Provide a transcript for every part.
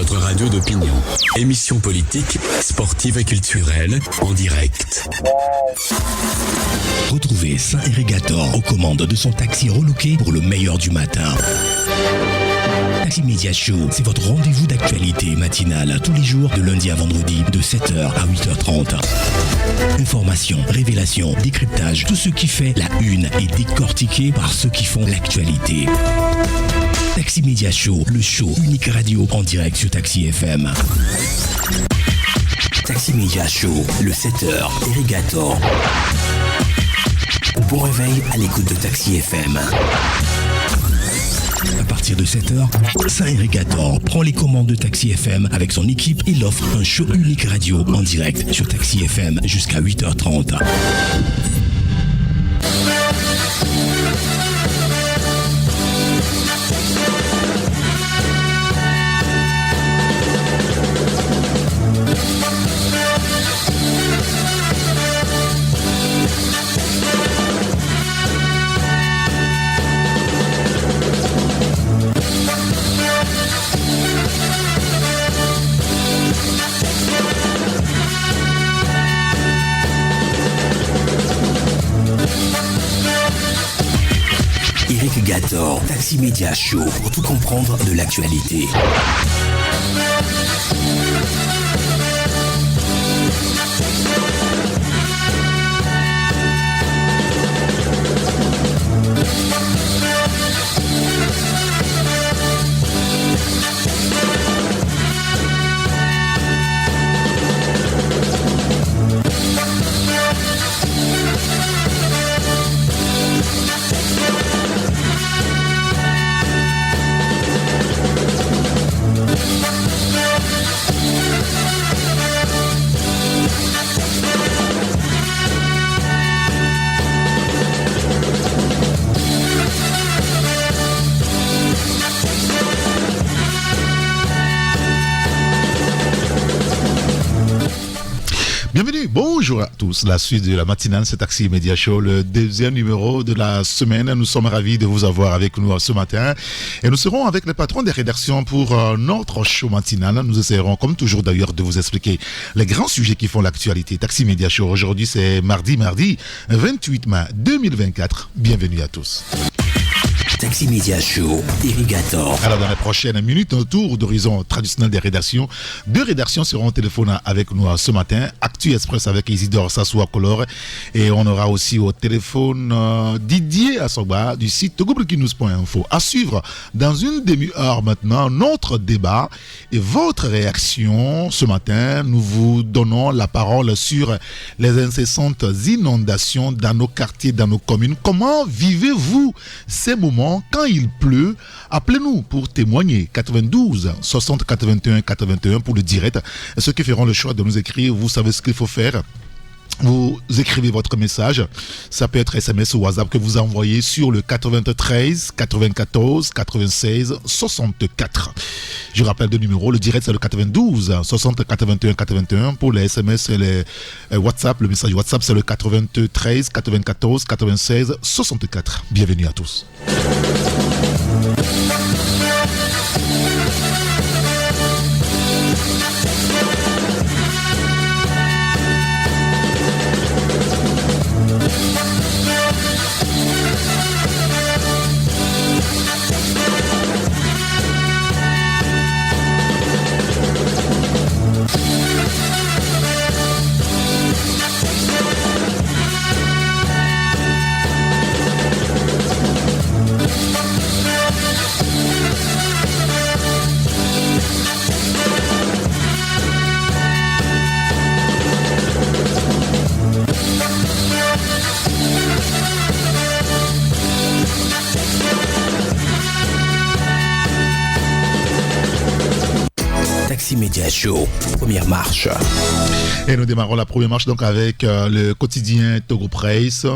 votre radio d'opinion. Émission politique, sportive et culturelle, en direct. Retrouvez Saint-Irrigator aux commandes de son taxi relooké pour le meilleur du matin. Taxi Media Show, c'est votre rendez-vous d'actualité matinale tous les jours de lundi à vendredi de 7h à 8h30. Information, révélation, décryptage, tout ce qui fait la une est décortiqué par ceux qui font l'actualité. Taxi Media Show, le show unique radio en direct sur Taxi FM. Taxi Media Show, le 7h, Irrigator. Bon réveil à l'écoute de Taxi FM. À partir de 7h, Saint-Irrigator prend les commandes de Taxi FM avec son équipe et il offre un show unique radio en direct sur Taxi FM jusqu'à 8h30. Irrigator, Taxi Media Show, pour tout comprendre de l'actualité. Bienvenue, bonjour à tous. La suite de la matinale, c'est Taxi Media Show, le deuxième numéro de la semaine. Nous sommes ravis de vous avoir avec nous ce matin. Et nous serons avec le patron des rédactions pour notre show matinal. Nous essaierons, comme toujours d'ailleurs, de vous expliquer les grands sujets qui font l'actualité. Taxi Media Show, aujourd'hui c'est mardi 28 mai 2024. Bienvenue à tous. Taxi Media Show, Irrigator. Alors dans les prochaines minutes, un tour d'horizon traditionnel des rédactions. Deux rédactions seront au téléphone avec nous ce matin. Actu Express avec Isidore Sassoua Color. Et on aura aussi au téléphone Didier Assogba du site togoburkinous.info. À suivre dans une demi-heure maintenant notre débat et votre réaction. Ce matin, nous vous donnons la parole sur les incessantes inondations dans nos quartiers, dans nos communes. Comment vivez-vous ces moments quand il pleut? Appelez-nous pour témoigner. 92 60 81 81 pour le direct. Et ceux qui feront le choix de nous écrire, vous savez ce qu'il faut faire. Vous écrivez votre message, ça peut être SMS ou WhatsApp que vous envoyez sur le 93 94 96 64. Je rappelle le numéro, le direct c'est le 92 60 81 81 pour les SMS et les WhatsApp. Le message WhatsApp c'est le 93 94 96 64. Bienvenue à tous. Taxi Media Show, première marche. Et nous démarrons la première marche donc avec le quotidien Togo Presse,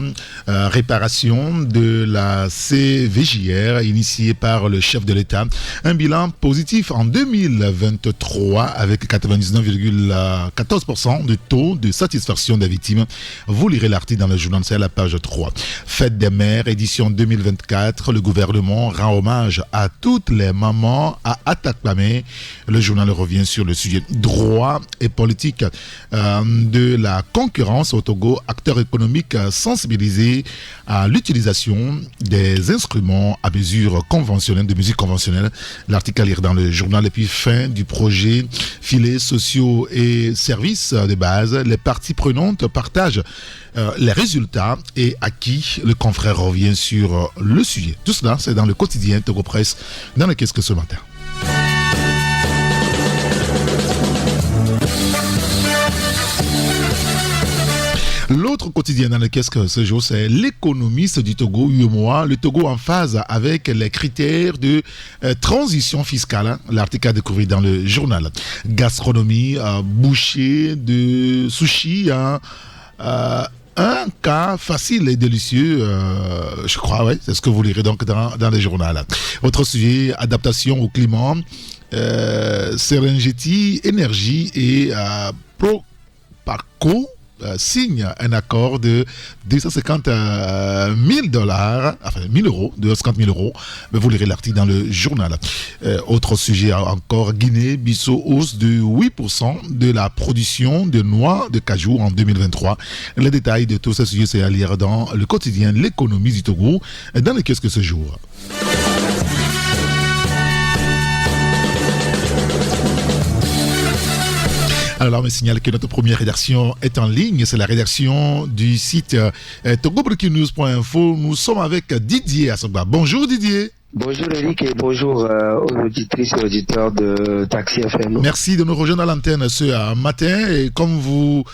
réparation de la CVJR initiée par le chef de l'État. Un bilan positif en 2023 avec 99,14% de taux de satisfaction des victimes. Vous lirez l'article dans le journal, c'est à la page 3. Fête des mères, édition 2024. Le gouvernement rend hommage à toutes les mamans à Atakpamé. Le journal revient sur le sujet droit et politique de la concurrence au Togo, acteurs économiques sensibilisés à l'utilisation des instruments à mesure conventionnelle, de musique conventionnelle. L'article à lire dans le journal. Et puis fin du projet filets sociaux et services de base. Les parties prenantes partagent les résultats et à qui le confrère revient sur le sujet. Tout cela, c'est dans le quotidien Togo Presse, dans le Qu'est-ce que ce matin. L'autre quotidien dans le Qu'est-ce que ce jour, c'est l'économiste du Togo, UEMOA. Le Togo en phase avec les critères de transition fiscale. L'article à découvrir dans le journal. Gastronomie, boucher de sushi, un cas facile et délicieux, je crois, ouais, c'est ce que vous lirez donc dans le journal. Autre sujet, adaptation au climat, Serengeti, énergie et Proparco signe un accord de 250 000 $, enfin 1 000 euros, 250 000 euros. Mais vous lirez l'article dans le journal. Autre sujet encore, Guinée-Bissau, hausse de 8% de la production de noix de cajou en 2023. Les détails de tout ce sujet, c'est à lire dans le quotidien L'économie du Togo, dans le Qu'est-ce que ce jour. Alors, on me signale que notre première rédaction est en ligne. C'est la rédaction du site togobreakingnews.info. Nous sommes avec Didier Assogba. Bonjour Didier. Bonjour Eric et bonjour aux auditrices et auditeurs de Taxi FM. Merci de nous rejoindre à l'antenne ce matin. Et comme vous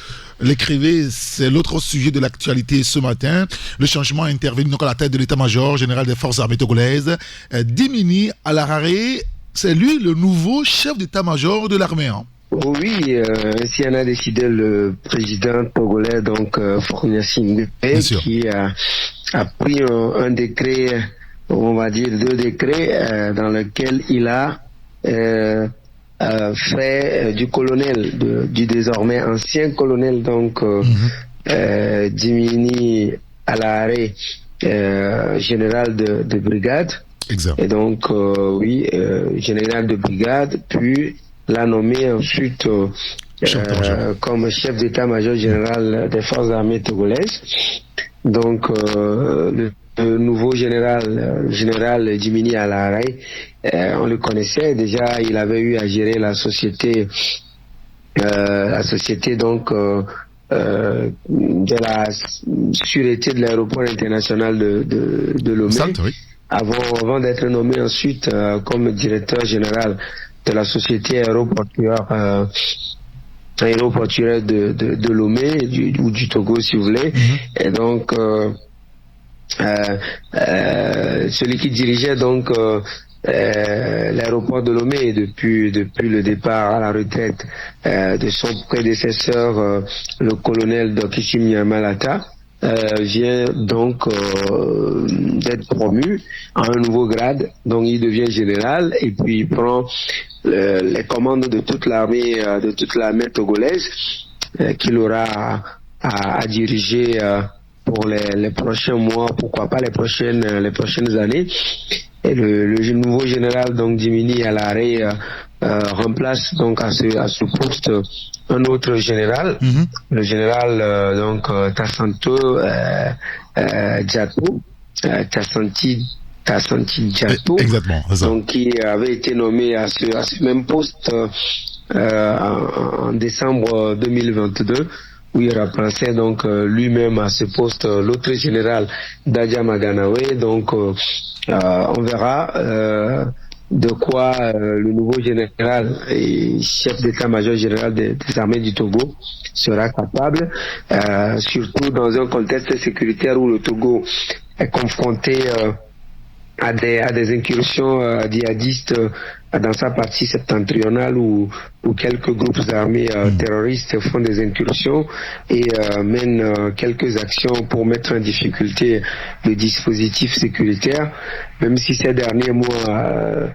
l'écrivez, c'est l'autre sujet de l'actualité ce matin. Le changement intervenu donc à la tête de l'état-major général des forces armées togolaises. Dimini Alarare, c'est lui le nouveau chef d'état-major de l'armée. Oui, ainsi en a décidé le président togolais, donc Faure Gnassingbé, qui a pris un décret, on va dire 2 décrets, dans lequel il a fait du colonel, du désormais ancien colonel, donc Dimini Alarare, général de brigade. Exact. Et donc, général de brigade, puis l'a nommé ensuite comme chef d'état-major général des forces armées togolaises. Donc, le nouveau général Dimini Alarare, on le connaissait déjà, il avait eu à gérer la société donc de la sûreté de l'aéroport international de Lomé, avant d'être nommé ensuite comme directeur général de la société aéroportuaire de Lomé ou du Togo si vous voulez. Et donc celui qui dirigeait donc l'aéroport de Lomé depuis le départ à la retraite de son prédécesseur le colonel Dokishim Nyamalata, vient donc d'être promu à un nouveau grade, donc il devient général et puis il prend les commandes de toute l'armée togolaise qu'il aura à diriger pour les prochains mois, pourquoi pas les prochaines années. Et le nouveau général donc Dimini Alarare remplace donc à ce poste un autre général, le général donc Tassanto Djato, Tassanti Djato, donc qui avait été nommé à ce même poste en décembre 2022, où il remplaçait donc lui-même à ce poste l'autre général Dadja Maganawe. Donc on verra de quoi le nouveau général et chef d'état-major général des armées du Togo sera capable, surtout dans un contexte sécuritaire où le Togo est confronté à des incursions djihadistes dans sa partie septentrionale où quelques groupes armés terroristes font des incursions et mènent quelques actions pour mettre en difficulté le dispositif sécuritaire, même si ces derniers mois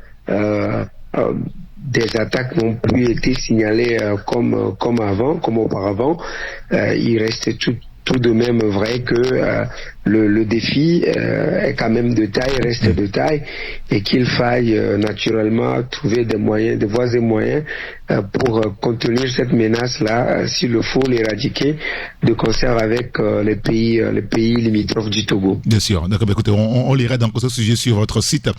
des attaques n'ont plus été signalées comme auparavant. Il reste tout de même vrai que le défi est quand même de taille, reste de taille, et qu'il faille naturellement trouver des voies et moyens pour contenir cette menace-là, s'il le faut, l'éradiquer de concert avec les pays limitrophes du Togo. Bien sûr. D'accord, écoutez, on lirait donc ce sujet sur votre site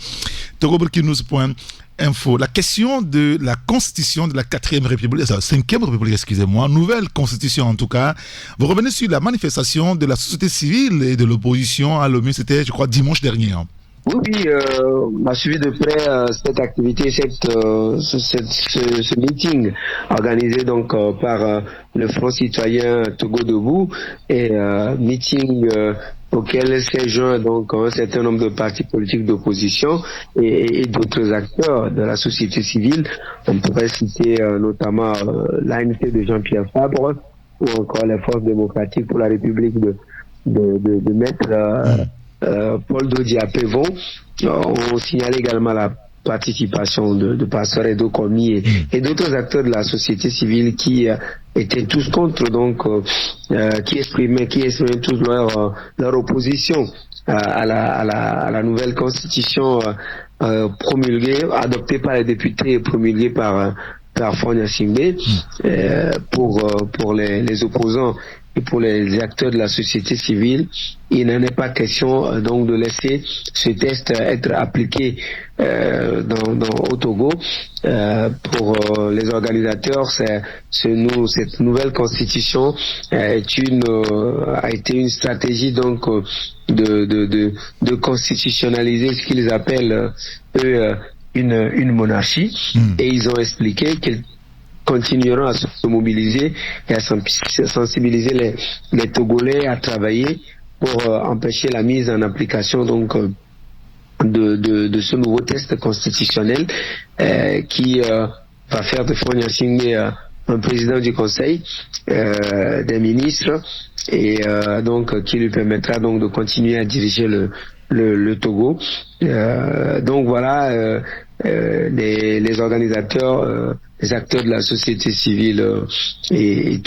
togoburkinews.info. La question de la constitution de la 4e République, 5e République, excusez-moi, nouvelle constitution en tout cas. Vous revenez sur la manifestation de la société civile et de l'opposition à Lomé, c'était, je crois, dimanche dernier. Oui, on a suivi de près cette activité, ce meeting organisé donc par le Front citoyen Togo Debout et meeting auquel s'est joint donc un certain nombre de partis politiques d'opposition et d'autres acteurs de la société civile. On pourrait citer notamment l'ANC de Jean-Pierre Fabre ou encore les forces démocratiques pour la République de Maître Paul Dodiapévon. On signale également la participation de Pasteur Edo Komi et d'autres acteurs de la société civile qui étaient tous contre, donc qui exprimaient tous leur opposition à la nouvelle constitution promulguée, adoptée par les députés et promulguée par Fonia Singbe. Pour les opposants et pour les acteurs de la société civile, il n'en est pas question donc de laisser ce test être appliqué au Togo. Pour les organisateurs, cette nouvelle constitution a été une stratégie donc de constitutionnaliser ce qu'ils appellent eux une monarchie, et ils ont expliqué qu'ils continueront à se mobiliser et à sensibiliser les Togolais à travailler pour empêcher la mise en application donc de ce nouveau test constitutionnel qui va faire de Fonia Singbe un président du Conseil des ministres et donc qui lui permettra donc de continuer à diriger le Togo. Donc voilà, les organisateurs, les acteurs de la société civile et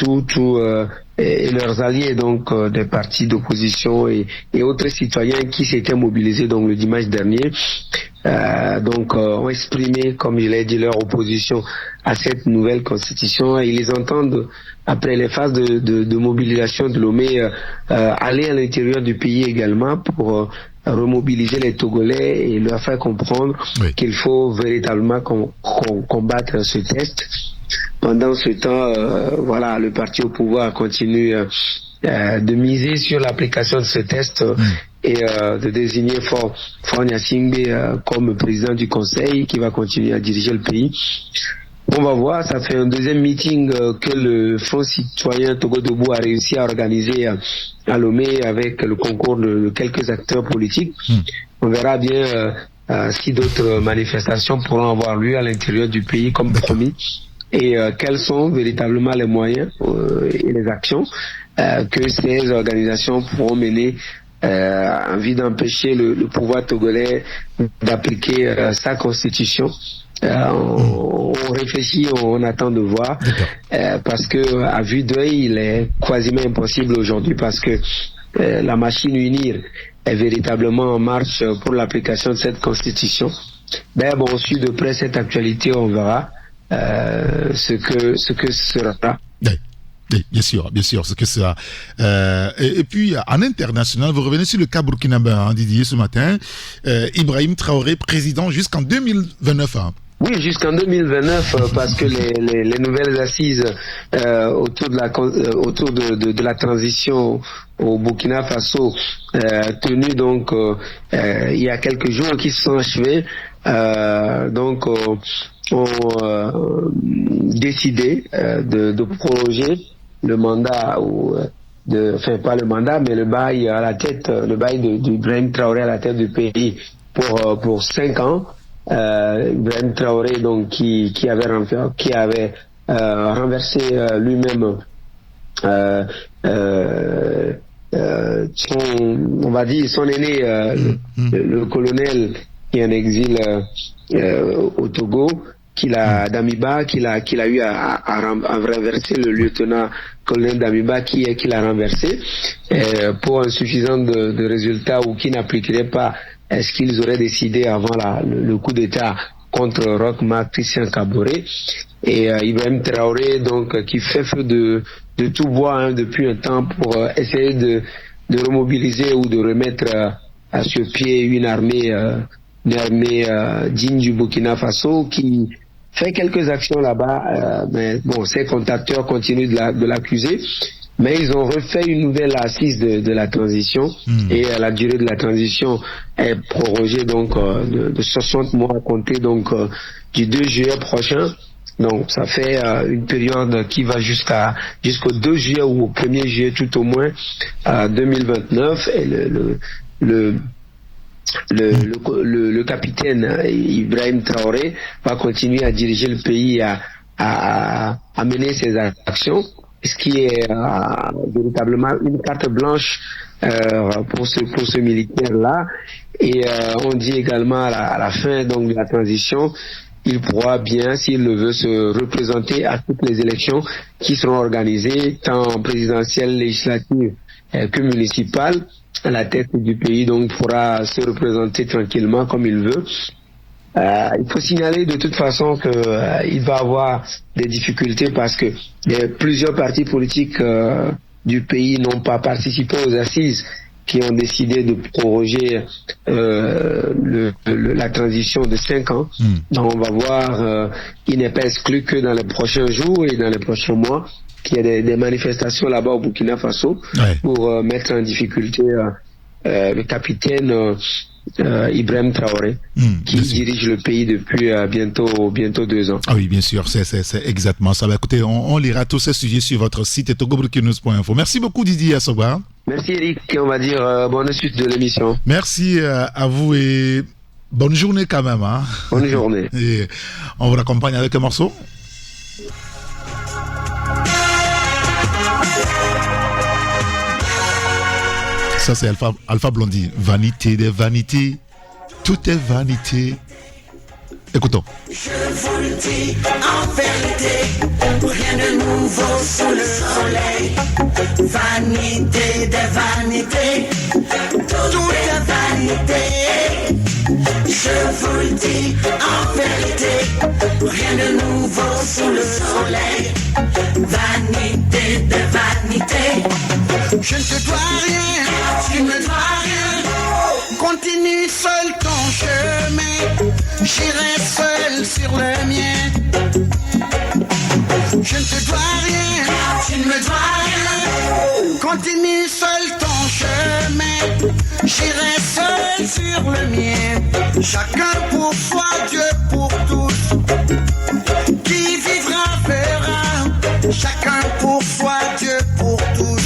leurs alliés, donc des partis d'opposition et autres citoyens qui s'étaient mobilisés donc le dimanche dernier, ont exprimé, comme je l'ai dit, leur opposition à cette nouvelle constitution, et ils les entendent, après les phases de mobilisation de Lomé, aller à l'intérieur du pays également pour remobiliser les Togolais et leur faire comprendre qu'il faut véritablement combattre ce test. Pendant ce temps, le parti au pouvoir continue de miser sur l'application de ce test et de désigner Fonia Singbe comme président du Conseil qui va continuer à diriger le pays. On va voir, ça fait un deuxième meeting que le Front citoyen Togo Debout a réussi à organiser à Lomé avec le concours de quelques acteurs politiques. On verra bien si d'autres manifestations pourront avoir lieu à l'intérieur du pays comme promis, et quels sont véritablement les moyens et les actions que ces organisations pourront mener en vue d'empêcher le pouvoir togolais d'appliquer sa constitution. On réfléchit, on attend de voir, parce que à vue d'œil, il est quasiment impossible aujourd'hui, parce que la machine UNIR est véritablement en marche pour l'application de cette constitution. On suit de près cette actualité, on verra ce que sera. Bien sûr, ce que ça. Et puis, en international, vous revenez sur le cas burkinabé, Didier, ce matin. Ibrahim Traoré, président jusqu'en 2029. Oui, jusqu'en 2029, parce que les nouvelles assises autour de la transition au Burkina Faso, tenues donc il y a quelques jours, qui se sont achevées, ont décidé de proroger le mandat pas le mandat, mais le bail d'Ibrahim Traoré à la tête du pays pour 5 ans. Ibrahim Traoré, donc qui avait renversé lui-même son aîné, le colonel qui est en exil au Togo, Damiba, qu'il a eu à renverser, le lieutenant-colonel Damiba qui l'a renversé pour insuffisance de résultats, ou qui n'appliquerait pas ce qu'ils auraient décidé avant le coup d'État contre Roch Marc Christian Kaboré. Et Ibrahim Traoré, donc, qui fait feu de tout bois depuis un temps pour essayer de remobiliser ou de remettre sur pied une armée digne du Burkina Faso, qui fait quelques actions là-bas, mais bon, ses contacteurs continuent de l'accuser. Mais ils ont refait une nouvelle assise de la transition, et la durée de la transition est prorogée donc de 60 mois à compter donc du 2 juillet prochain. Donc ça fait une période qui va jusqu'au 2 juillet ou au 1er juillet tout au moins 2029, et le capitaine Ibrahim Traoré va continuer à diriger le pays, à mener ses actions, ce qui est véritablement une carte blanche pour ce militaire-là. Et on dit également à la fin donc de la transition, il pourra bien, s'il le veut, se représenter à toutes les élections qui seront organisées, tant présidentielles, législatives que municipales. À la tête du pays, donc, pourra se représenter tranquillement comme il veut. Il faut signaler de toute façon que il va avoir des difficultés, parce que plusieurs partis politiques du pays n'ont pas participé aux assises, qui ont décidé de proroger la transition de 5 ans. Donc on va voir, il n'est pas exclu que dans les prochains jours et dans les prochains mois, qu'il y ait des manifestations là-bas au Burkina Faso, pour mettre en difficulté le capitaine Ibrahim Traoré, qui dirige le pays depuis bientôt 2 ans. Ah oui, bien sûr, c'est exactement ça. Bah, écoutez, on lira tous ces sujets sur votre site togoburkinews.info. Merci beaucoup Didier Assoba. Merci Eric, on va dire bonne suite de l'émission. Merci à vous et bonne journée quand même. Hein. Bonne journée. Et on vous accompagne avec un morceau. Ça c'est Alpha Blondy. Vanité des vanités, tout est vanité. Écoutons. Je vous le dis en vérité, rien de nouveau sous le soleil. Vanité des vanités, tout est vanité. Je vous le dis en vérité, rien de nouveau sous le soleil. Vanité des vanités. Je ne te dois rien, tu ne me dois rien. Continue seul ton chemin, j'irai seul sur le mien. Je ne te dois rien, tu ne me dois rien. Continue seul ton chemin, j'irai seul sur le mien. Chacun pour soi, Dieu pour tous. Qui vivra verra. Chacun pour soi, Dieu pour tous.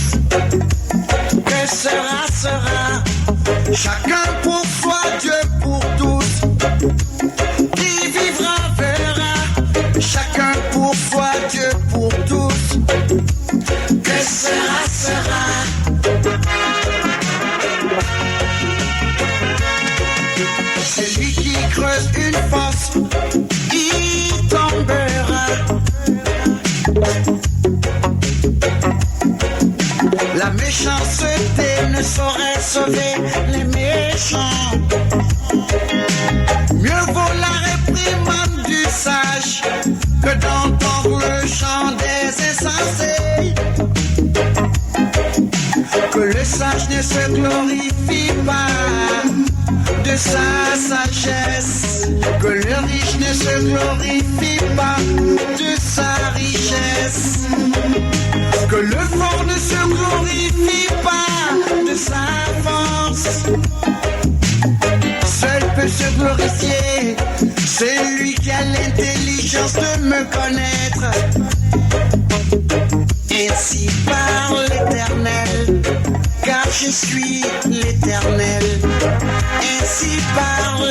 Que sera, sera. Chacun pour soi, Dieu pour tous. Qui vivra verra. Chacun pour soi, Dieu pour tous. Que sera, sera. Celui qui creuse une fosse, il tombera. La méchanceté ne saurait sauver les méchants. Mieux vaut la réprimande du sage que d'entendre le chant des insensés. Que le sage ne se glorifie pas de sa sagesse. Que le riche ne se glorifie pas de sa richesse. Que le fort ne se glorifie pas de sa force. Seul peut se glorifier celui qui a l'intelligence de me connaître. Ainsi parle l'Éternel, car je suis l'Éternel. Ainsi parle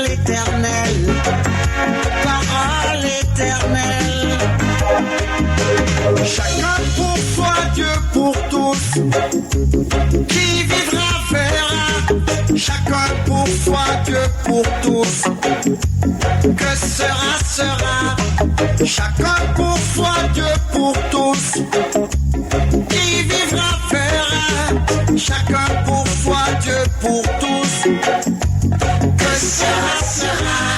soi, Dieu pour tous. Que sera, sera. Chacun pour soi, Dieu pour tous. Qui vivra, verra. Chacun pour soi, Dieu pour tous. Que sera, sera.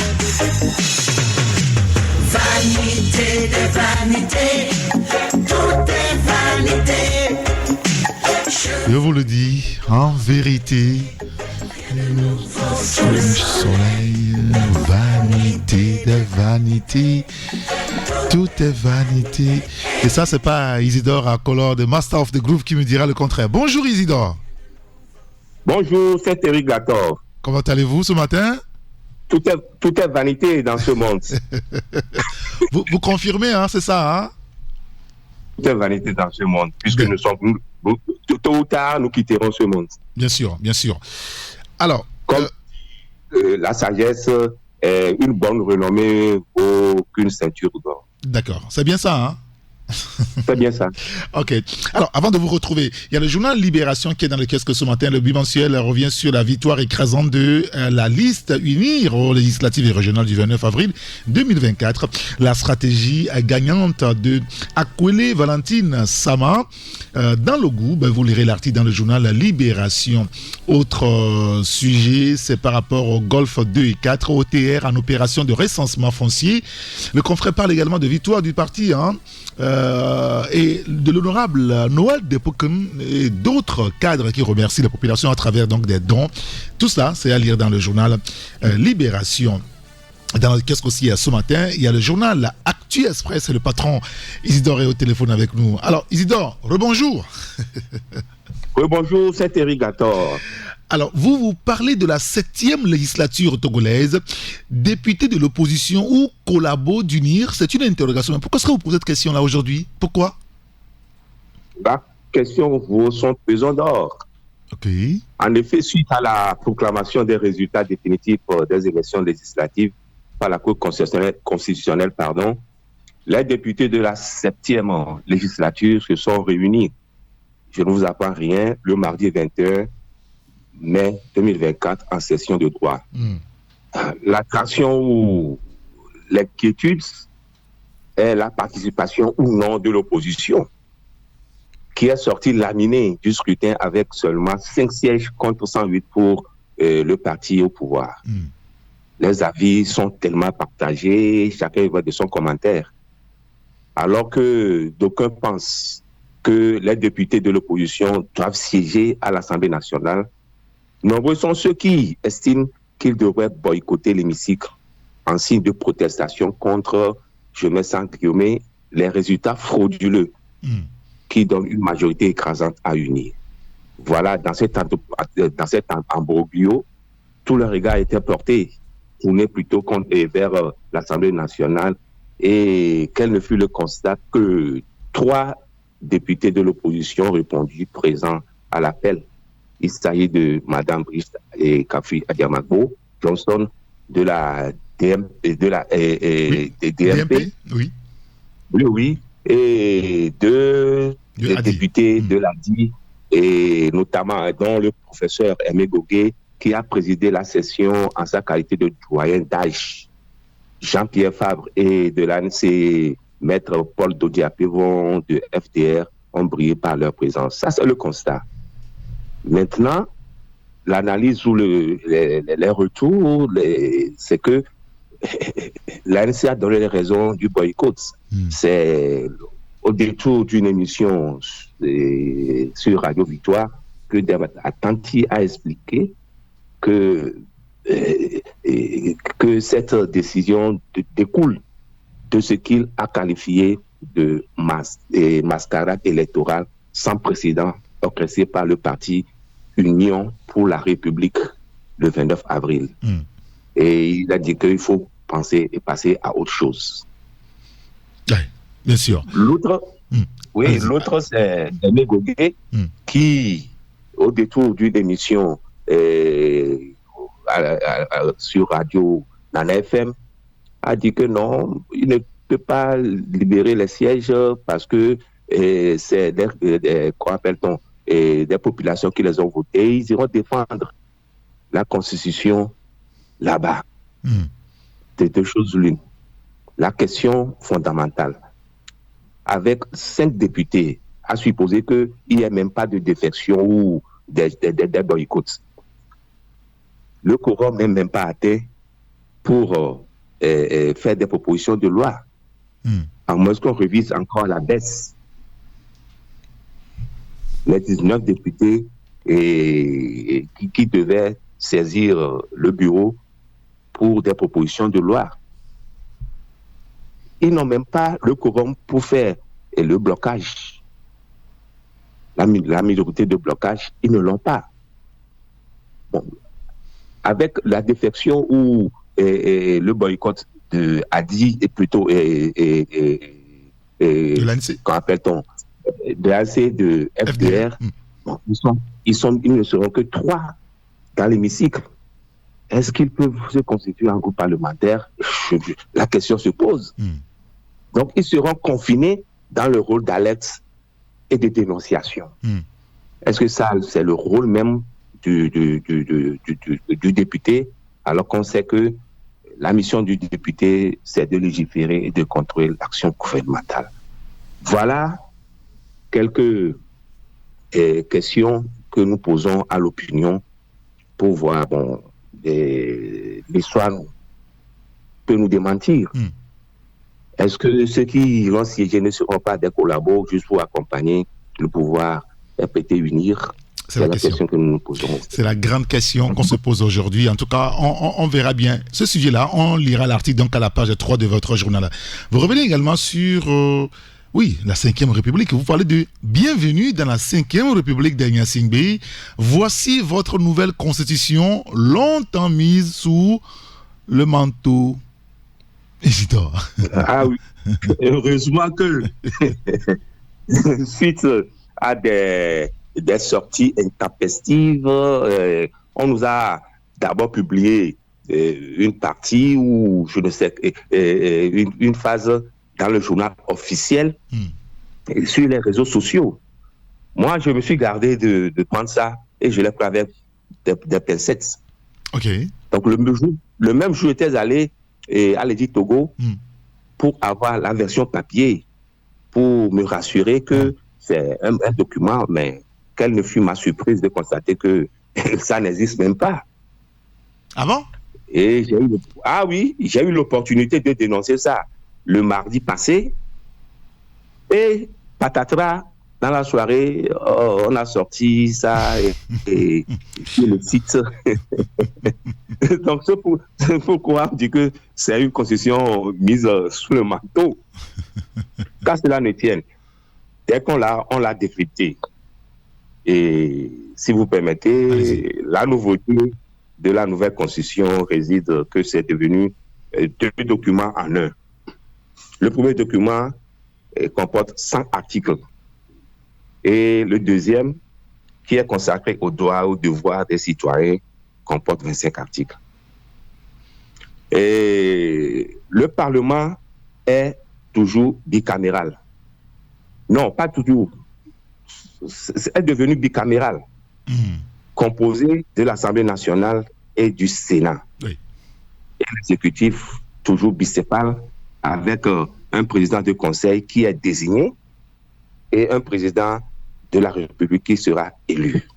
Vanité de vanité, tout est vanité. Je vous le dis, en vérité, sous le soleil, vanité de vanité, tout est vanité. Et ça, c'est pas Isidore Akolor, de Master of the Groove, qui me dira le contraire. Bonjour Isidore. Bonjour, c'est Eric Gator. Comment allez-vous ce matin? Tout est vanité dans ce monde. vous confirmez, hein, c'est ça, hein? Tout est vanité dans ce monde, puisque nous sommes, tôt ou tard, nous quitterons ce monde. Bien sûr, bien sûr. Alors, comme la sagesse est une bonne renommée qu'une ceinture d'or. D'accord, c'est bien ça, hein? C'est bien ça. Ok. Alors, avant de vous retrouver, il y a le journal Libération qui est dans le kiosque ce matin. Le bimensuel revient sur la victoire écrasante de la liste UNIR aux législatives et régionales du 29 avril 2024. La stratégie gagnante de Akwele Valentine Sama. Dans le goût, vous lirez l'article dans le journal Libération. Autre sujet, c'est par rapport au Golfe 2 et 4, OTR en opération de recensement foncier. Le confrère parle également de victoire du parti, et de l'honorable Noël Depoken et d'autres cadres qui remercient la population à travers donc des dons. Tout ça, c'est à lire dans le journal Libération. Dans le kiosque aussi, ce matin, il y a le journal Actu Express et le patron Isidore est au téléphone avec nous. Alors, Isidore, rebonjour. Rebonjour, c'est Eric Gator. Alors, vous parlez de la 7e législature togolaise, député de l'opposition ou collabo d'UNIR. C'est une interrogation. Mais pourquoi est-ce que vous posez cette question-là aujourd'hui? Pourquoi? La question vaut son pesant d'or. Ok. En effet, suite à la proclamation des résultats définitifs des élections législatives par la Cour constitutionnelle, les députés de la 7e législature se sont réunis. Je ne vous apprends rien, le mardi 21 mai 2024 en session de droit. L'attraction ou l'inquiétude est la participation ou non de l'opposition, qui est sortie laminée du scrutin avec seulement 5 sièges contre 108 pour le parti au pouvoir. Les avis sont tellement partagés, chacun va de son commentaire. Alors que d'aucuns pensent que les députés de l'opposition doivent siéger à l'Assemblée nationale, nombreux sont ceux qui estiment qu'ils devraient boycotter l'hémicycle en signe de protestation contre, je mets ça entre guillemets, les résultats frauduleux qui donnent une majorité écrasante à UNIR. Voilà, dans cet embroglio, tout le regard était tourné plutôt vers l'Assemblée nationale, et quel ne fut le constat que 3 députés de l'opposition répondu présents à l'appel. Il s'agit de Mme Brice et Kafi Adiamagbo Johnson de la DMP. Oui. Oui. Et deux députés de l'ADI, et notamment dont le professeur Aimé Gogué, qui a présidé la session en sa qualité de doyen d'âge. Jean-Pierre Fabre et de l'ANC, Maître Paul Dodiapévon de FDR ont brillé par leur présence. Ça, c'est le constat. Maintenant, l'analyse ou les retours, c'est que l'ANC a donné les raisons du boycott. C'est au détour d'une émission sur Radio Victoire que Atanti a expliqué que cette décision découle de ce qu'il a qualifié de mascarade électorale sans précédent orchestrée par le parti Union pour la République le 29 avril. Et il a dit qu'il faut penser et passer à autre chose. Oui, bien sûr. L'autre, c'est Aimé Gogué qui, au détour d'une émission sur Radio Nana FM, a dit que non, il ne peut pas libérer les sièges parce que c'est des populations qui les ont votés. Ils iront défendre la Constitution là-bas. C'est deux choses l'une. La question fondamentale, avec 5 députés, à supposer qu'il n'y ait même pas de défection ou des boycotts. Le quorum n'est même pas atteint pour faire des propositions de loi. À moins qu'on révise encore la baisse. Les 19 députés qui devaient saisir le bureau pour des propositions de loi. Ils n'ont même pas le quorum pour faire le blocage. La minorité de blocage, ils ne l'ont pas. Bon. Avec la défection ou le boycott de ADI et plutôt qu'en appelle-t-on de l'ANC, de FDR, bon, ils ne seront que 3 dans l'hémicycle. Est-ce qu'ils peuvent se constituer un groupe parlementaire? La question se pose. Donc, ils seront confinés dans le rôle d'alerte et de dénonciation. Est-ce que ça, c'est le rôle même du député, alors qu'on sait que la mission du député, c'est de légiférer et de contrôler l'action gouvernementale? Voilà quelques questions que nous posons à l'opinion pour voir, bon, l'histoire peut nous démentir. Est-ce que ceux qui vont siéger ne seront pas des collabos juste pour accompagner le pouvoir unir? C'est la question que nous nous posons. C'est la grande question qu'on se pose aujourd'hui. En tout cas, on verra bien ce sujet-là. On lira l'article donc à la page 3 de votre journal. Vous revenez également sur la 5e République. Vous parlez de bienvenue dans la 5e République d'Agnasingbe. Voici votre nouvelle constitution, longtemps mise sous le manteau. Isidore. Ah oui. Heureusement que suite à des sorties intempestives, on nous a d'abord publié une partie ou je ne sais, une phase dans le journal officiel sur les réseaux sociaux. Moi, je me suis gardé de prendre ça et je l'ai pris avec des pincettes. Ok. Donc, le même jour, j'étais allé à l'Édit Togo pour avoir la version papier, pour me rassurer que c'est un document, mais quelle ne fut ma surprise de constater que ça n'existe même pas. Ah bon? Et j'ai eu l'opportunité de dénoncer ça le mardi passé. Et patatras, dans la soirée, on a sorti ça et sur le site. Donc, c'est pourquoi on dit que c'est une constitution mise sous le manteau. Qu'à cela ne tienne, dès qu'on l'a décrypté. Et si vous permettez, la nouveauté de la nouvelle constitution réside que c'est devenu 2 documents en un. Le premier document comporte 100 articles. Et le deuxième, qui est consacré aux droits et aux devoirs des citoyens, comporte 25 articles. Et le Parlement est toujours bicaméral. Non, pas toujours. C'est devenu bicaméral, composé de l'Assemblée nationale et du Sénat. Oui. Et l'exécutif, toujours bicépal, avec un président de conseil qui est désigné et un président de la République qui sera élu.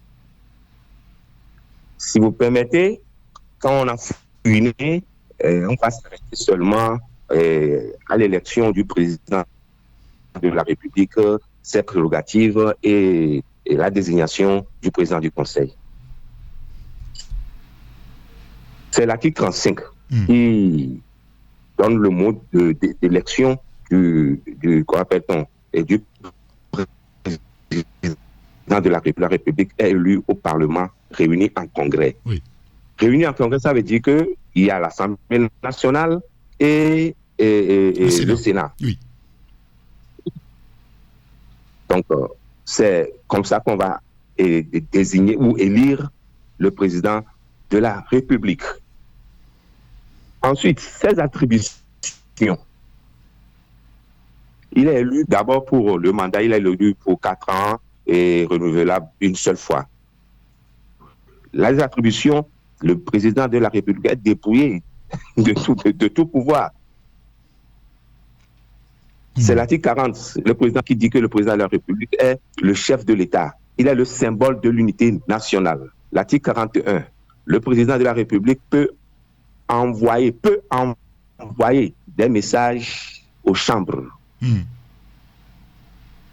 Si vous permettez, quand on a fouiné, on va s'arrêter seulement à l'élection du président de la République, ses prérogatives et la désignation du président du Conseil. C'est l'article 35 qui donne le mode d'élection du président de la République est élu au Parlement réuni en congrès. Oui. Réuni en congrès, ça veut dire qu'il y a l'Assemblée nationale et le Sénat. Oui. Donc, c'est comme ça qu'on va désigner ou élire le président de la République. Ensuite, ses attributions. Il est élu d'abord pour le mandat, il est élu pour 4 ans et renouvelable une seule fois. Les attributions le président de la République est dépouillé de tout pouvoir. C'est l'article 40, le président qui dit que le président de la République est le chef de l'État. Il est le symbole de l'unité nationale. L'article 41, le président de la République peut envoyer des messages aux chambres.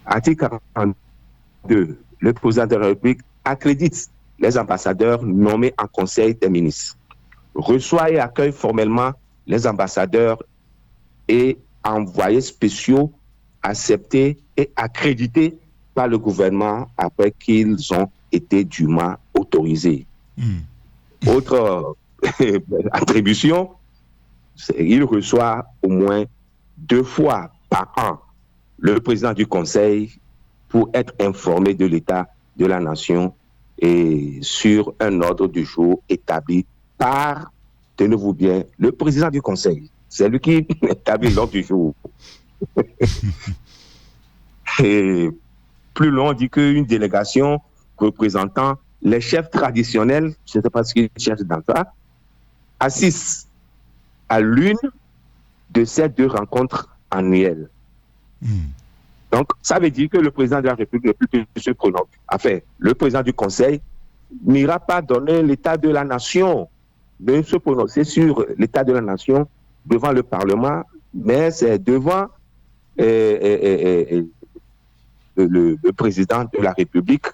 Article 42, le président de la République accrédite les ambassadeurs nommés en conseil des ministres, reçoit et accueille formellement les ambassadeurs et envoyés spéciaux acceptés et accrédités par le gouvernement après qu'ils ont été dûment autorisés. Autre attribution, il reçoit au moins 2 fois par an le président du Conseil pour être informé de l'état de la nation et sur un ordre du jour établi par, tenez-vous bien, le président du Conseil. C'est lui qui établit l'ordre du jour. Et plus loin, on dit qu'une délégation représentant les chefs traditionnels, je ne sais pas ce qu'ils cherchent dans ça, assiste à l'une de ces 2 rencontres annuelles. Donc, ça veut dire que le président de la République ne peut plus se prononcer. Enfin, le président du Conseil n'ira pas donner l'état de la nation, de se prononcer sur l'état de la nation devant le Parlement, mais c'est devant le président de la République.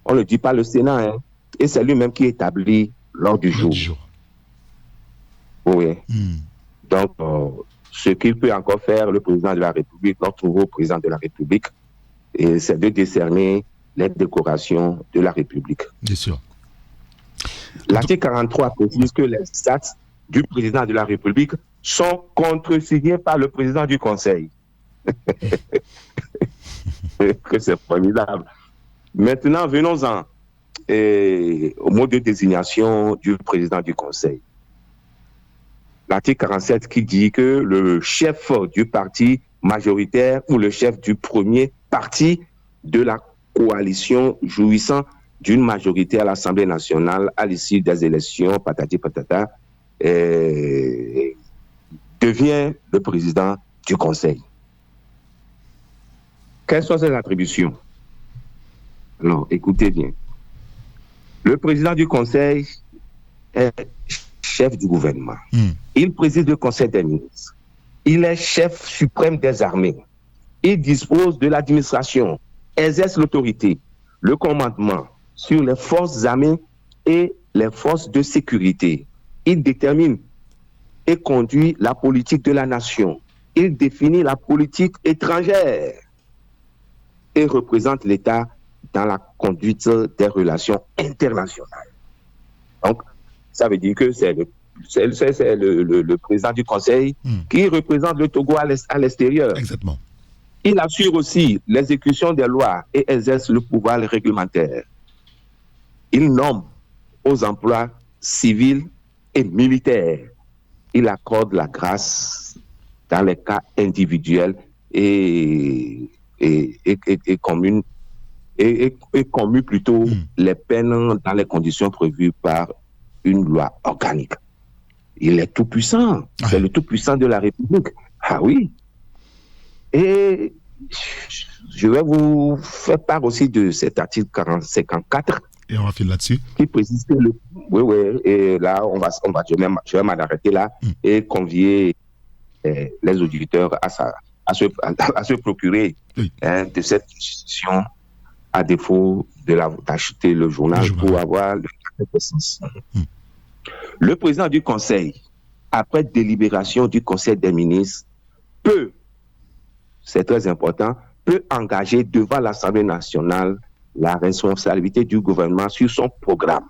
On ne dit pas le Sénat, hein, et c'est lui-même qui établit l'ordre du jour. Oui. Donc, ce qu'il peut encore faire, le président de la République, notre nouveau président de la République, c'est de décerner les décorations de la République. Bien sûr. L'article 43 précise que les actes du président de la République sont contresignés par le président du Conseil. Que c'est formidable. Maintenant, venons-en au mode de désignation du président du Conseil. L'article 47 qui dit que le chef du parti majoritaire ou le chef du premier parti de la coalition jouissant d'une majorité à l'Assemblée nationale à l'issue des élections, patati patata, devient le président du Conseil. Quelles sont ses attributions? Alors, écoutez bien. Le président du Conseil est chef du gouvernement. Il préside le Conseil des ministres. Il est chef suprême des armées. Il dispose de l'administration, exerce l'autorité, le commandement sur les forces armées et les forces de sécurité. Il détermine et conduit la politique de la nation. Il définit la politique étrangère et représente l'État dans la conduite des relations internationales. Donc, ça veut dire que c'est le président du Conseil qui représente le Togo à l'extérieur. Exactement. Il assure aussi l'exécution des lois et exerce le pouvoir réglementaire. Il nomme aux emplois civils et militaires. Il accorde la grâce dans les cas individuels et commue plutôt les peines dans les conditions prévues par une loi organique. Il est tout puissant. C'est le tout puissant de la République. Ah oui. Et je vais vous faire part aussi de cet article 54. Et on va finir là-dessus. Qui précise que oui, et là, je vais m'arrêter là et convier les auditeurs à se procurer de cette institution à défaut d'acheter le journal pour avoir le sens. Le président du Conseil, après délibération du Conseil des ministres, peut, c'est très important, peut engager devant l'Assemblée nationale la responsabilité du gouvernement sur son programme.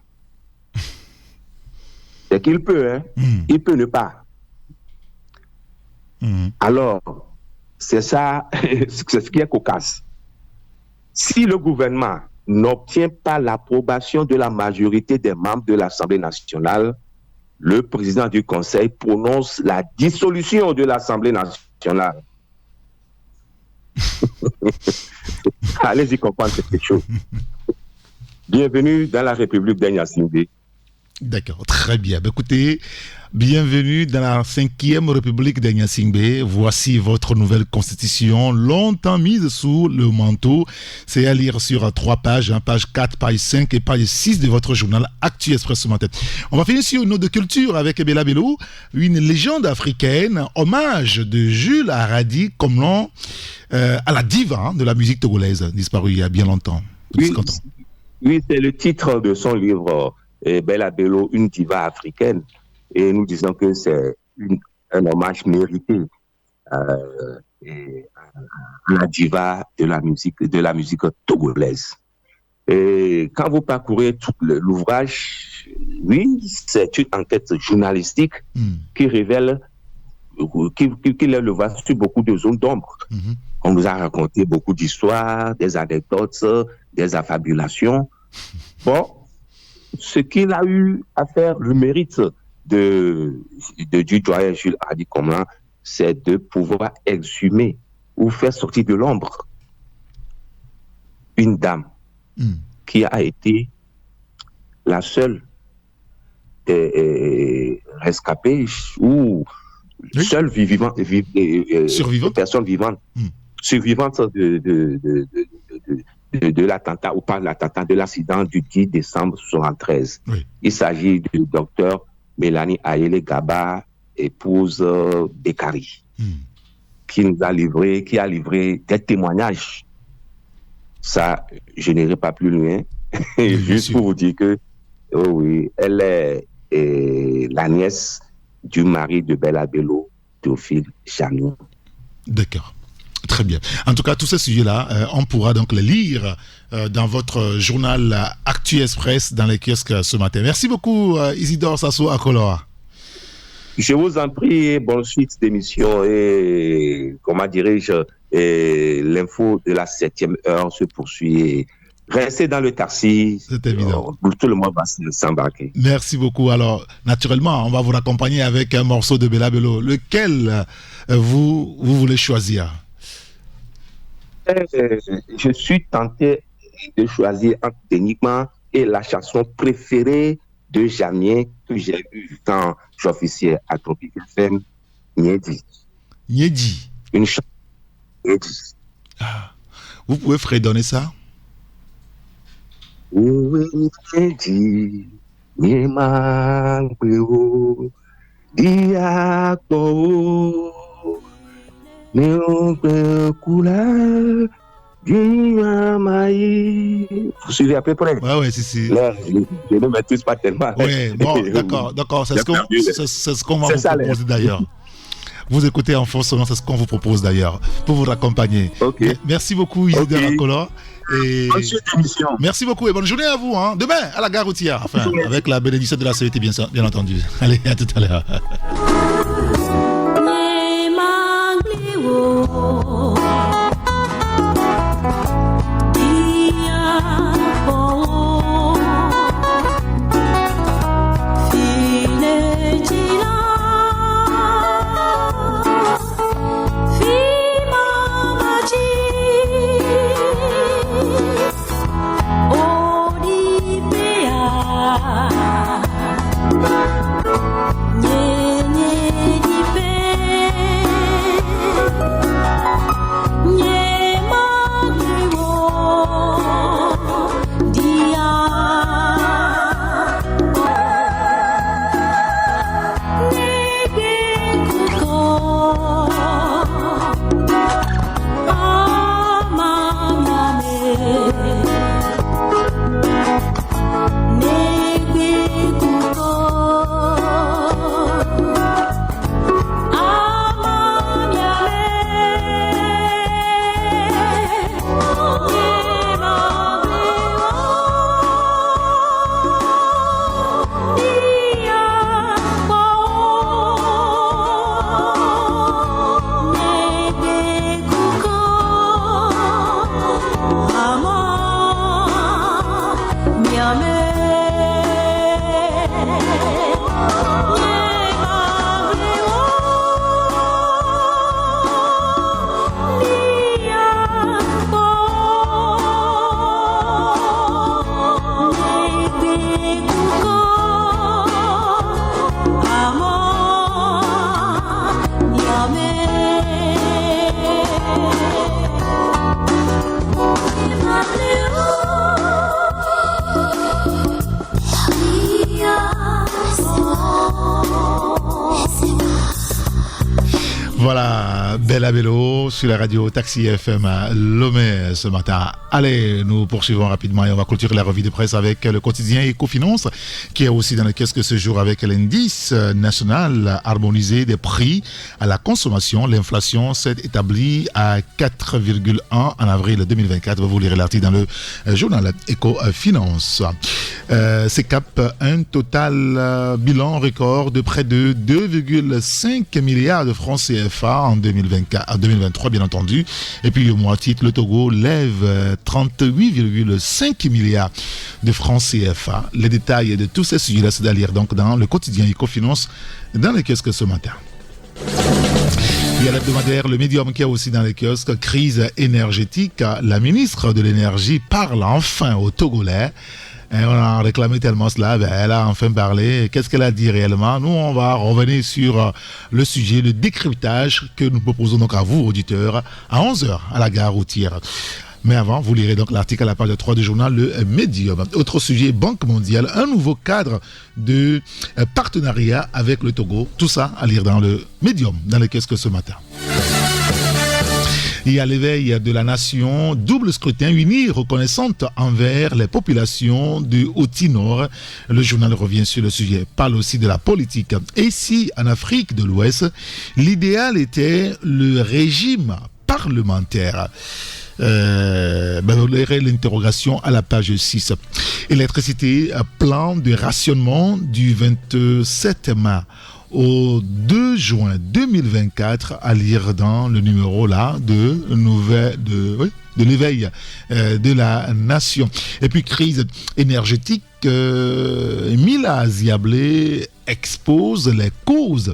C'est qu'il peut, il peut ne pas. Alors, c'est ça, c'est ce qui est cocasse. Si le gouvernement n'obtient pas l'approbation de la majorité des membres de l'Assemblée nationale, le président du Conseil prononce la dissolution de l'Assemblée nationale. Allez-y comprendre quelque chose. Bienvenue dans la République d'Agnassimbe. D'accord, très bien. Écoutez, bienvenue dans la 5e République d'Agnasingbe. Voici votre nouvelle constitution, longtemps mise sous le manteau. C'est à lire sur 3 pages, page 4, page 5 et page 6 de votre journal Actu Express ce matin. On va finir sur une note de culture avec Bella Bello, une légende africaine, hommage de Jules Haradi comme nom à la diva de la musique togolaise, disparue il y a bien longtemps. Oui, c'est le titre de son livre. Bella Bello, une diva africaine, et nous disons que c'est un hommage mérité à la diva de la musique togolaise. Et quand vous parcourez tout l'ouvrage, oui, c'est une enquête journalistique qui révèle, qui lève le voile sur beaucoup de zones d'ombre. On nous a raconté beaucoup d'histoires, des anecdotes, des affabulations. Bon, ce qu'il a eu à faire, le mérite du doyen Jules Haradi Komlan, c'est de pouvoir exhumer ou faire sortir de l'ombre une dame qui a été la seule rescapée ou seule personne vivante, survivante de l'attentat, ou pas de l'attentat, de l'accident du 10 décembre 1973. Oui. Il s'agit du docteur Mélanie Ayele Gaba, épouse Bekari, qui a livré des témoignages. Ça, je n'irai pas plus loin, juste pour vous dire que, oui, elle est la nièce du mari de Bella Bello, Théophile Janou. D'accord. Très bien. En tout cas, tous ces sujets-là, on pourra donc les lire dans votre journal Actu Express dans les kiosques ce matin. Merci beaucoup, Isidore Sassou Akoloa. Je vous en prie, bonne suite d'émission et, comment dirais-je, l'info de la 7e heure se poursuit. Restez dans le taxi. C'est évident. Tout le monde va s'embarquer. Merci beaucoup. Alors, naturellement, on va vous accompagner avec un morceau de Bella Bello. Lequel vous voulez choisir? Je suis tenté de choisir entre Enigma et la chanson préférée de Jamien que j'ai eue quand j'officiais à Tropic FM, Niedi. Niedi. Une chanson. Vous pouvez fredonner ça? Niedi, Niema Kweo, Diako. Vous suivez à peu près? Ouais, si. Là, je ne maîtrise pas tellement. Ouais, bon, d'accord. C'est ce qu'on va vous proposer d'ailleurs. Vous écoutez en fond sonore, c'est ce qu'on vous propose d'ailleurs, pour vous accompagner. Okay. Merci beaucoup, Isidore Akoloa. Et merci beaucoup et bonne journée à vous. Demain, à la gare routière, avec la bénédiction de la CET, bien entendu. Allez, à tout à l'heure. Nye, nye, Voilà, Bella Bello sur la radio Taxi FM à Lomé ce matin. Allez, nous poursuivons rapidement et on va clôturer la revue de presse avec le quotidien Ecofinance qui est aussi dans le kiosque ce jour avec l'indice national harmonisé des prix à la consommation. L'inflation s'est établie à 4,1 en avril 2024. Vous lirez l'article dans le journal Ecofinance. C'est cap un total bilan record de près de 2,5 milliards de francs CFA en 2023 bien entendu. Et puis au mois titre, le Togo lève 38,5 milliards de francs CFA. Les détails de tous ces sujets-là, c'est à lire donc dans le quotidien Ecofinance dans les kiosques ce matin. Il y a l'hebdomadaire Le Médium qui est aussi dans les kiosques. Crise énergétique. La ministre de l'énergie parle enfin aux Togolais. Et on a réclamé tellement cela, elle a enfin parlé. Qu'est-ce qu'elle a dit réellement? Nous, on va revenir sur le sujet, le décryptage que nous proposons donc à vous, auditeurs, à 11h à la gare routière. Mais avant, vous lirez donc l'article à la page 3 du journal Le Médium. Autre sujet, Banque mondiale, un nouveau cadre de partenariat avec le Togo. Tout ça à lire dans Le Médium, dans les kiosques ce matin. Il y a l'éveil de la nation, double scrutin, unie, reconnaissante envers les populations du Haut-Nord. Le journal revient sur le sujet, parle aussi de la politique. Et si en Afrique de l'Ouest, l'idéal était le régime parlementaire. Vous lirez l'interrogation à la page 6. Électricité, plan de rationnement du 27 mai au 2 juin 2024 à lire dans le numéro là de l'éveil de la nation. Et puis crise énergétique, Mila Ziablé expose les causes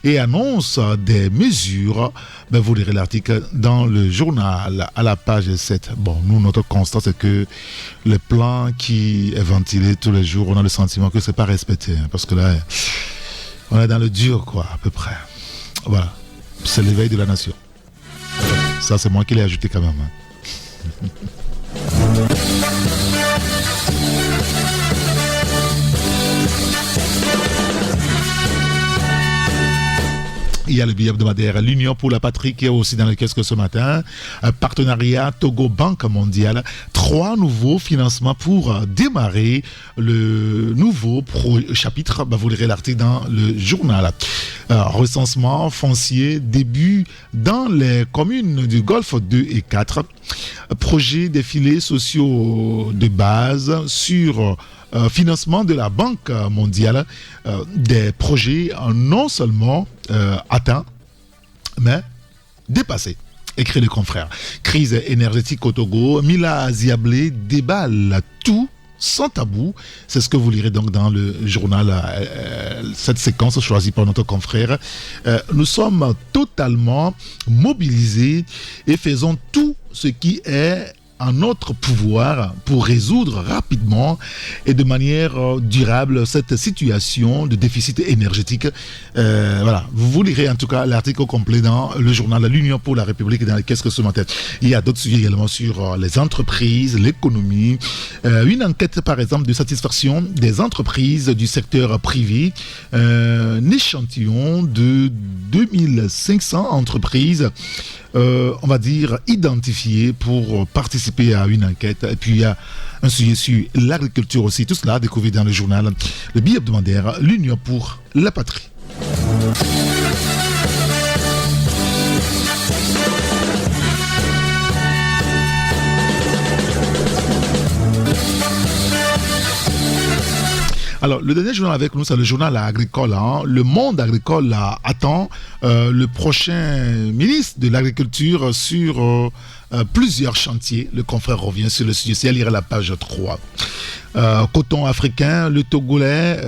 et annonce des mesures. Vous lirez l'article dans le journal à la page 7. Bon, nous, notre constat, c'est que le plan qui est ventilé tous les jours, on a le sentiment que c'est pas respecté. Parce que là, on est dans le dur, quoi, à peu près. Voilà. C'est l'éveil de la nation. Ça, c'est moi qui l'ai ajouté quand même. Il y a le billet hebdomadaire l'Union pour la patrie qui est aussi dans le kiosque ce matin. Partenariat Togo Banque mondiale. 3 nouveaux financements pour démarrer le nouveau chapitre. Vous lirez l'article dans le journal. Recensement foncier, début dans les communes du Golfe 2 et 4. Projet des filets sociaux de base sur financement de la Banque mondiale, des projets non seulement atteints, mais dépassés. Écrit le confrère. Crise énergétique au Togo, Mila Ziablé déballe tout sans tabou. C'est ce que vous lirez donc dans le journal, cette séquence choisie par notre confrère. Nous sommes totalement mobilisés et faisons tout ce qui est en notre pouvoir pour résoudre rapidement et de manière durable cette situation de déficit énergétique. Voilà, vous lirez en tout cas l'article complet dans le journal L'Union pour la République dans lequel ce matin. Il y a d'autres sujets également sur les entreprises, l'économie. Une enquête par exemple de satisfaction des entreprises du secteur privé. Un échantillon de 2500 entreprises on va dire, identifiés pour participer à une enquête. Et puis il y a un sujet sur l'agriculture aussi. Tout cela découvert dans le journal Le billet hebdomadaire L'Union pour la patrie. Alors, le dernier journal avec nous, c'est le journal agricole. Le monde agricole attend le prochain ministre de l'Agriculture sur plusieurs chantiers. Le confrère revient sur le sujet. C'est à lire à la page 3. Coton africain, le Togolais,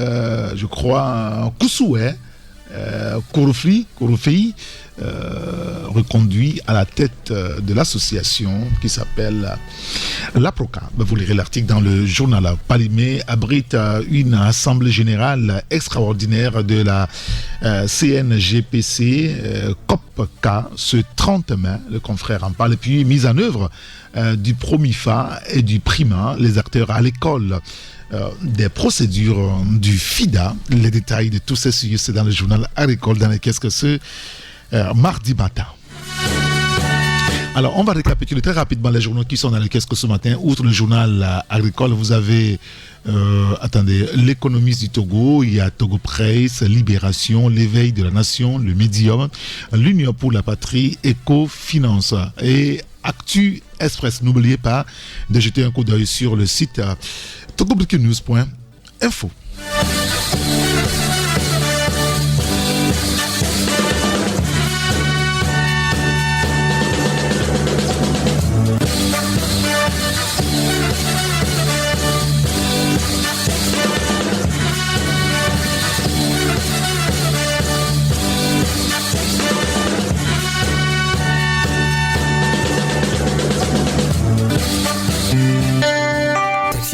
je crois, Koussoué, Kouroufei, reconduit à la tête de l'association qui s'appelle l'APROCA. Vous lirez l'article dans le journal. Palimé abrite une assemblée générale extraordinaire de la CNGPC COPK ce 30 mai. Le confrère en parle. Et puis mise en œuvre du PROMIFA et du PRIMA, les acteurs à l'école. Des procédures du FIDA. Les détails de tous ces sujets, c'est dans le journal agricole dans lequel ce mardi matin. Alors, on va récapituler très rapidement les journaux qui sont dans les kiosques ce matin. Outre le journal agricole, vous avez l'économiste du Togo, il y a Togo Presse, Libération, l'éveil de la nation, le Médium, l'Union pour la patrie, Éco-Finance et Actu Express. N'oubliez pas de jeter un coup d'œil sur le site togobreakingnews.info.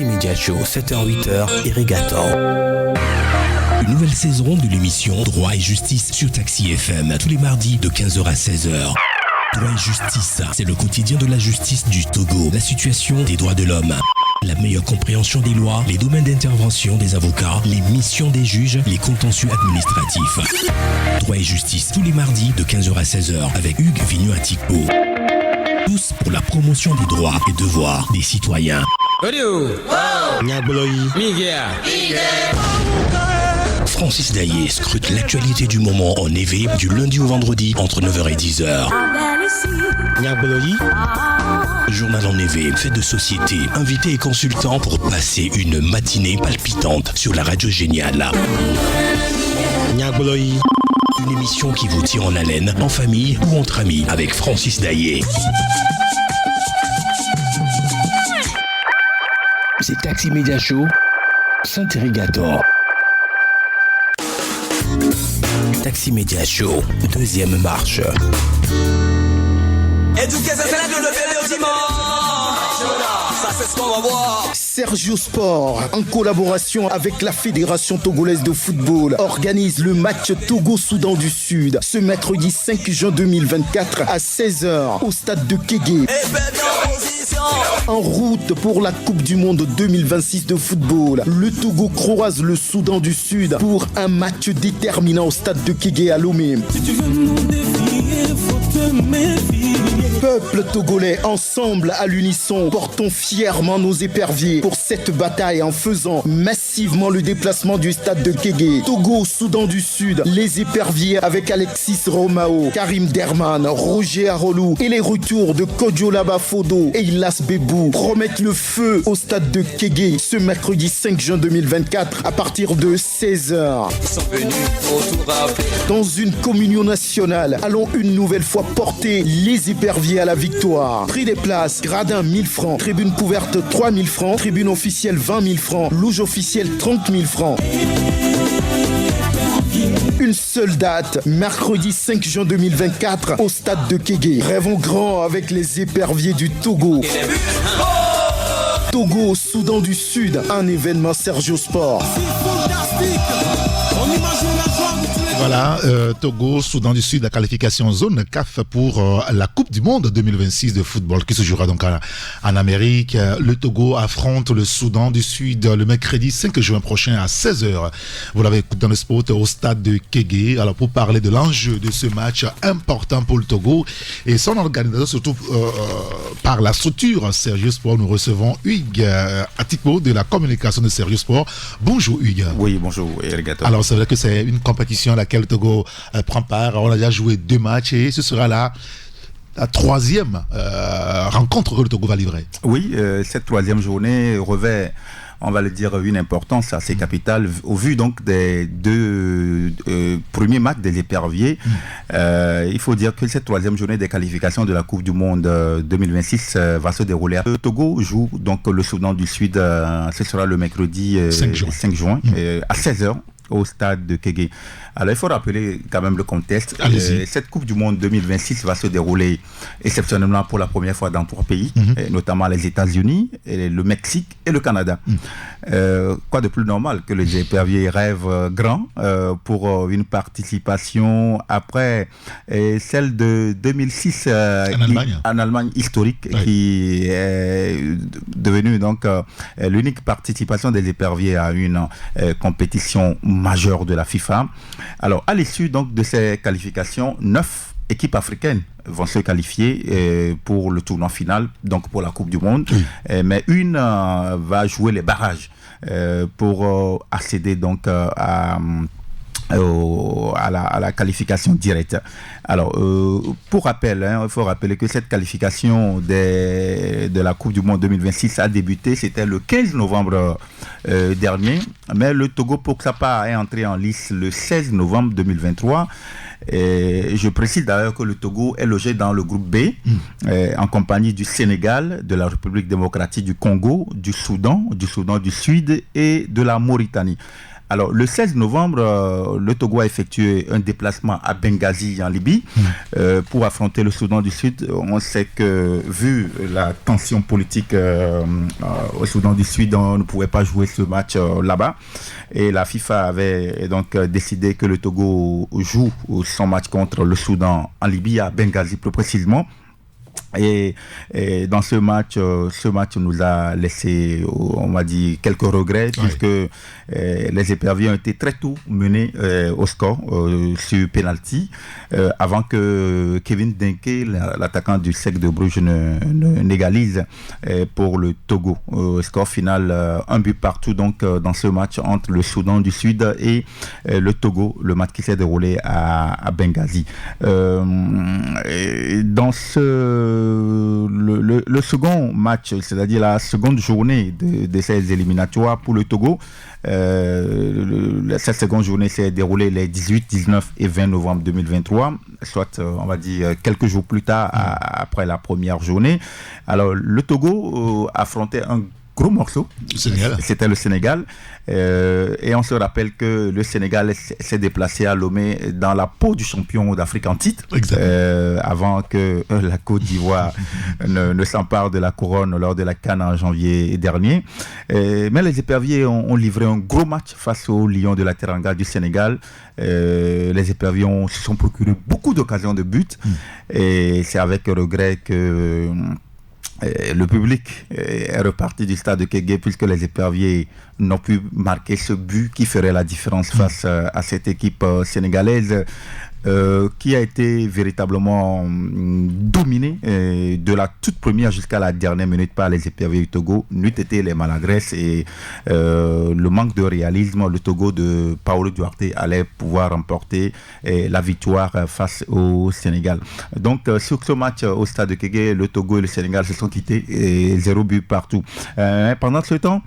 Média Show, 7h-8h, Irrigator. Une nouvelle saison de l'émission Droit et Justice sur Taxi FM, tous les mardis de 15h à 16h. Droit et Justice, c'est le quotidien de la justice du Togo, la situation des droits de l'homme, la meilleure compréhension des lois, les domaines d'intervention des avocats, les missions des juges, les contentieux administratifs. Droit et Justice, tous les mardis de 15h à 16h avec Hugues Vigneault-Atiko. Tous pour la promotion des droits et devoirs des citoyens. Francis Daillé scrute l'actualité du moment en éveil du lundi au vendredi entre 9h et 10h. Journal en éveil, fait de société, invités et consultants pour passer une matinée palpitante sur la radio géniale. Une émission qui vous tient en haleine, en famille ou entre amis avec Francis Daillé. C'est Taxi Média Show, Saint-Irrigator. Taxi Média Show, deuxième marche. Éducation, c'est la de le dimanche. Ça, c'est ce qu'on va voir. Sergio Sport, en collaboration avec la Fédération togolaise de football, organise le match Togo-Soudan du Sud ce mercredi 5 juin 2024 à 16h au stade de Kégué. En route pour la Coupe du Monde 2026 de football, le Togo croise le Soudan du Sud pour un match déterminant au stade de Kégué à Lomé. Si tu veux nous défier, faut te méfier. Peuple togolais, ensemble à l'unisson, portons fièrement nos éperviers pour cette bataille en faisant massivement le déplacement du stade de Kégué. Togo, Soudan du Sud, les éperviers avec Alexis Romao, Karim Derman, Roger Arolou et les retours de Kodjola Bafodo et Ilas Bebou promettent le feu au stade de Kégué ce mercredi 5 juin 2024 à partir de 16h. Dans une communion nationale, allons une nouvelle fois porter les éperviers à la victoire. Prix des places, gradin 1000 francs, tribune couverte 3000 francs, tribune officielle 20 000 francs, loge officielle 30 000 francs. Une seule date, mercredi 5 juin 2024 au stade de Kégué. Rêvons grand avec les éperviers du Togo. Togo, Soudan du Sud, un événement Sergio Sport. Voilà, Togo, Soudan du Sud, la qualification zone CAF pour la Coupe du Monde 2026 de football qui se jouera donc en Amérique. Le Togo affronte le Soudan du Sud le mercredi 5 juin prochain à 16h. Vous l'avez écouté dans le sport au stade de Kégué. Alors pour parler de l'enjeu de ce match important pour le Togo et son organisation, surtout par la structure Sergio Sport, nous recevons Hugues Atiko de la communication de Sergio Sport. Bonjour Hugues. Oui, bonjour. Alors c'est vrai que c'est une compétition à laquelle le Togo prend part. On a déjà joué 2 matchs et ce sera la troisième rencontre que le Togo va livrer. Oui, cette troisième journée revêt, on va le dire, une importance assez capitale au vu donc des 2 premiers matchs des éperviers. Il faut dire que cette troisième journée des qualifications de la Coupe du Monde 2026 va se dérouler. Le Togo joue donc le Soudan du Sud, ce sera le mercredi 5 juin à 16h. Au stade de Kégué. Alors il faut rappeler quand même le contexte. Cette Coupe du Monde 2026 va se dérouler exceptionnellement pour la première fois dans 3 pays, notamment les États-Unis, le Mexique et le Canada. Quoi de plus normal que les éperviers rêvent grand pour une participation après celle de 2006 en Allemagne historique, qui est devenue donc l'unique participation des éperviers à une compétition majeure de la FIFA. Alors, à l'issue donc de ces qualifications, 9 équipes africaines vont se qualifier pour le tournoi final, donc pour la Coupe du Monde, mais une va jouer les barrages pour accéder donc à la qualification directe. Alors, pour rappel, il faut rappeler que cette qualification de la Coupe du Monde 2026 a débuté, c'était le 15 novembre dernier, mais le Togo, pour sa part, est entré en lice le 16 novembre 2023. Et je précise d'ailleurs que le Togo est logé dans le groupe B, en compagnie du Sénégal, de la République démocratique du Congo, du Soudan du Sud et de la Mauritanie. Alors, le 16 novembre, le Togo a effectué un déplacement à Benghazi, en Libye, pour affronter le Soudan du Sud. On sait que, vu la tension politique au Soudan du Sud, on ne pouvait pas jouer ce match là-bas. Et la FIFA avait donc décidé que le Togo joue son match contre le Soudan en Libye, à Benghazi plus précisément. Et dans ce match nous a laissé, on m'a dit, quelques regrets, puisque les éperviers ont été très tôt menés au score sur penalty, avant que Kevin Denke, l'attaquant du SEC de Bruges, n'égalise pour le Togo. Score final, 1 but partout donc dans ce match entre le Soudan du Sud et le Togo, le match qui s'est déroulé à Benghazi. Dans le second match, c'est-à-dire la seconde journée de ces éliminatoires pour le Togo, cette seconde journée s'est déroulée les 18, 19 et 20 novembre 2023, soit on va dire quelques jours plus tard après la première journée. Alors le Togo affrontait un gros morceau, c'était le Sénégal, et on se rappelle que le Sénégal s'est déplacé à Lomé dans la peau du champion d'Afrique en titre, avant que la Côte d'Ivoire ne s'empare de la couronne lors de la CAN en janvier dernier. Mais les éperviers ont livré un gros match face aux Lions de la Teranga du Sénégal. Les éperviers se sont procurés beaucoup d'occasions de but, et c'est avec regret que le public est reparti du stade de Kégué, puisque les éperviers n'ont pu marquer ce but qui ferait la différence face à cette équipe sénégalaise qui a été véritablement dominée de la toute première jusqu'à la dernière minute par les éperviers du Togo. N'eût été les maladresses et le manque de réalisme, le Togo de Paolo Duarte allait pouvoir remporter la victoire face au Sénégal. Donc sur ce match au stade de Kégué, le Togo et le Sénégal se sont quittés, et 0 but partout. Pendant ce temps,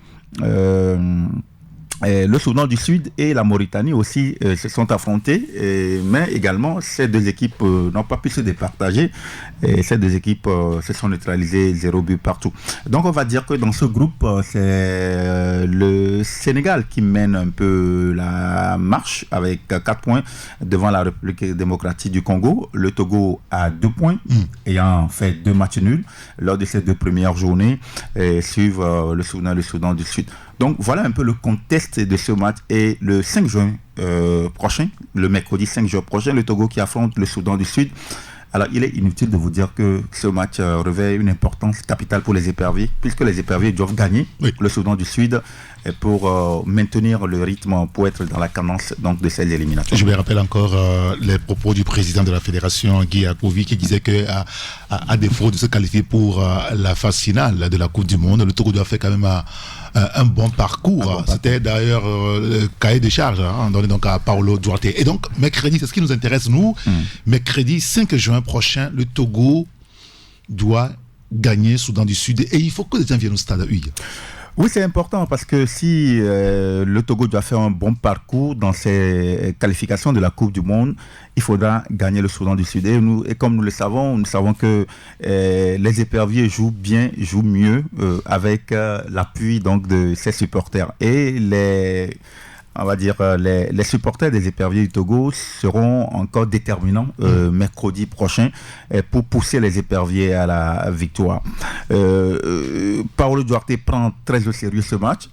le Soudan du Sud et la Mauritanie aussi se sont affrontés, mais également ces deux équipes n'ont pas pu se départager, et ces deux équipes se sont neutralisées, 0 but partout. Donc on va dire que dans ce groupe, c'est le Sénégal qui mène un peu la marche avec 4 points devant la République démocratique du Congo. Le Togo a 2 points, ayant fait 2 matchs nuls lors de ces 2 premières journées, suivent le Soudan du Sud. Donc voilà un peu le contexte de ce match. Et le 5 juin prochain, le mercredi 5 juin prochain, le Togo qui affronte le Soudan du Sud. Alors il est inutile de vous dire que ce match revêt une importance capitale pour les éperviers, puisque les éperviers doivent gagner le Soudan du Sud pour maintenir le rythme, pour être dans la cadence donc, de ces éliminatoires. Je me rappelle encore les propos du président de la fédération, Guy Akovi, qui disait qu'à défaut de se qualifier pour la phase finale de la Coupe du Monde, le Togo doit faire quand même un bon parcours. C'était d'ailleurs le cahier de charges donné donc à Paolo Duarte. Et donc, mercredi, c'est ce qui nous intéresse, nous. Mercredi 5 juin prochain, le Togo doit gagner Soudan du Sud. Et il faut que les gens viennent au stade Hugues. Oui, c'est important parce que si le Togo doit faire un bon parcours dans ses qualifications de la Coupe du Monde, il faudra gagner le Soudan du Sud. Et comme nous savons que les éperviers jouent mieux avec l'appui donc de ses supporters. Et les supporters des éperviers du Togo seront encore déterminants mercredi prochain pour pousser les éperviers à la victoire. Paolo Duarte prend très au sérieux ce match.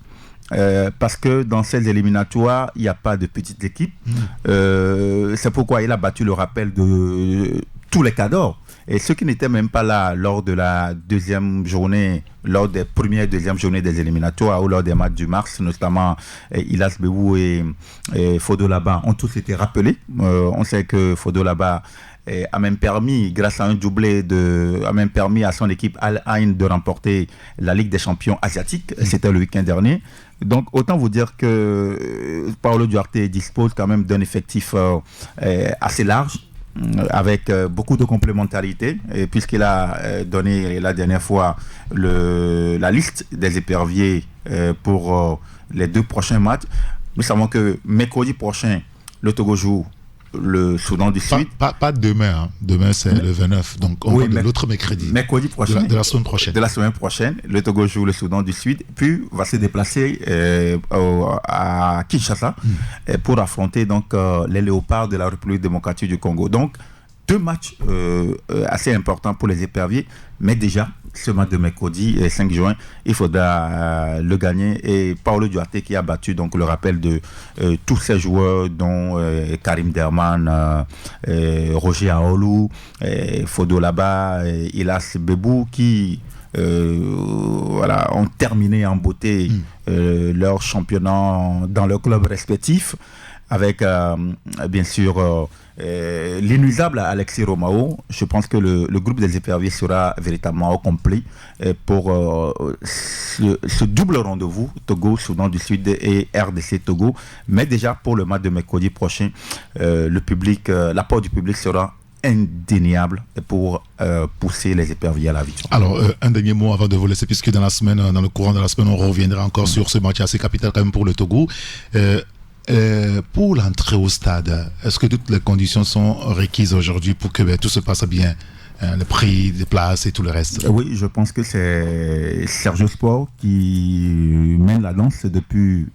Parce que dans ces éliminatoires, il n'y a pas de petites équipes. C'est pourquoi il a battu le rappel de tous les cadors. Et ceux qui n'étaient même pas là lors de la deuxième journée, lors des premières et deuxième journées des éliminatoires ou lors des matchs du mars, notamment Ilas Bebou et Fodo Laba, ont tous été rappelés. On sait que Fodo Laba a même permis, grâce à un doublé, a même permis à son équipe Al Ain de remporter la Ligue des champions asiatiques. C'était le week-end dernier. Donc, autant vous dire que Paulo Duarte dispose quand même d'un effectif assez large, avec beaucoup de complémentarité, puisqu'il a donné la dernière fois la liste des éperviers pour les 2 prochains matchs. Nous savons que mercredi prochain, le Togo joue le Soudan du Sud. Pas demain, hein. Demain c'est le 29, donc on va de l'autre mercredi. Mercredi prochain. De la semaine prochaine. De la semaine prochaine, le Togo joue le Soudan du Sud, puis va se déplacer à Kinshasa pour affronter donc les léopards de la République démocratique du Congo. Donc 2 matchs assez importants pour les éperviers, mais déjà ce match de mercredi 5 juin, il faudra le gagner. Et Paulo Duarte qui a battu donc le rappel de tous ces joueurs, dont Karim Derman, Roger Aolou, Fodo Laba, Ilas Bebou, qui ont terminé en beauté leur championnat dans leur club respectif, avec bien sûr l'inusable Alexis Romao. Je pense que le groupe des éperviers sera véritablement au complet pour ce double rendez-vous Togo, Soudan du Sud et RDC Togo. Mais déjà pour le match de mercredi prochain, l'apport du public sera indéniable pour pousser les éperviers à la victoire. Alors, un dernier mot avant de vous laisser, puisque dans le courant de la semaine, on reviendra encore sur ce match assez capital quand même pour le Togo. Pour l'entrée au stade, est-ce que toutes les conditions sont requises aujourd'hui pour que tout se passe bien, le prix des places et tout le reste? Oui, je pense que c'est Sergio Sport qui mène la danse depuis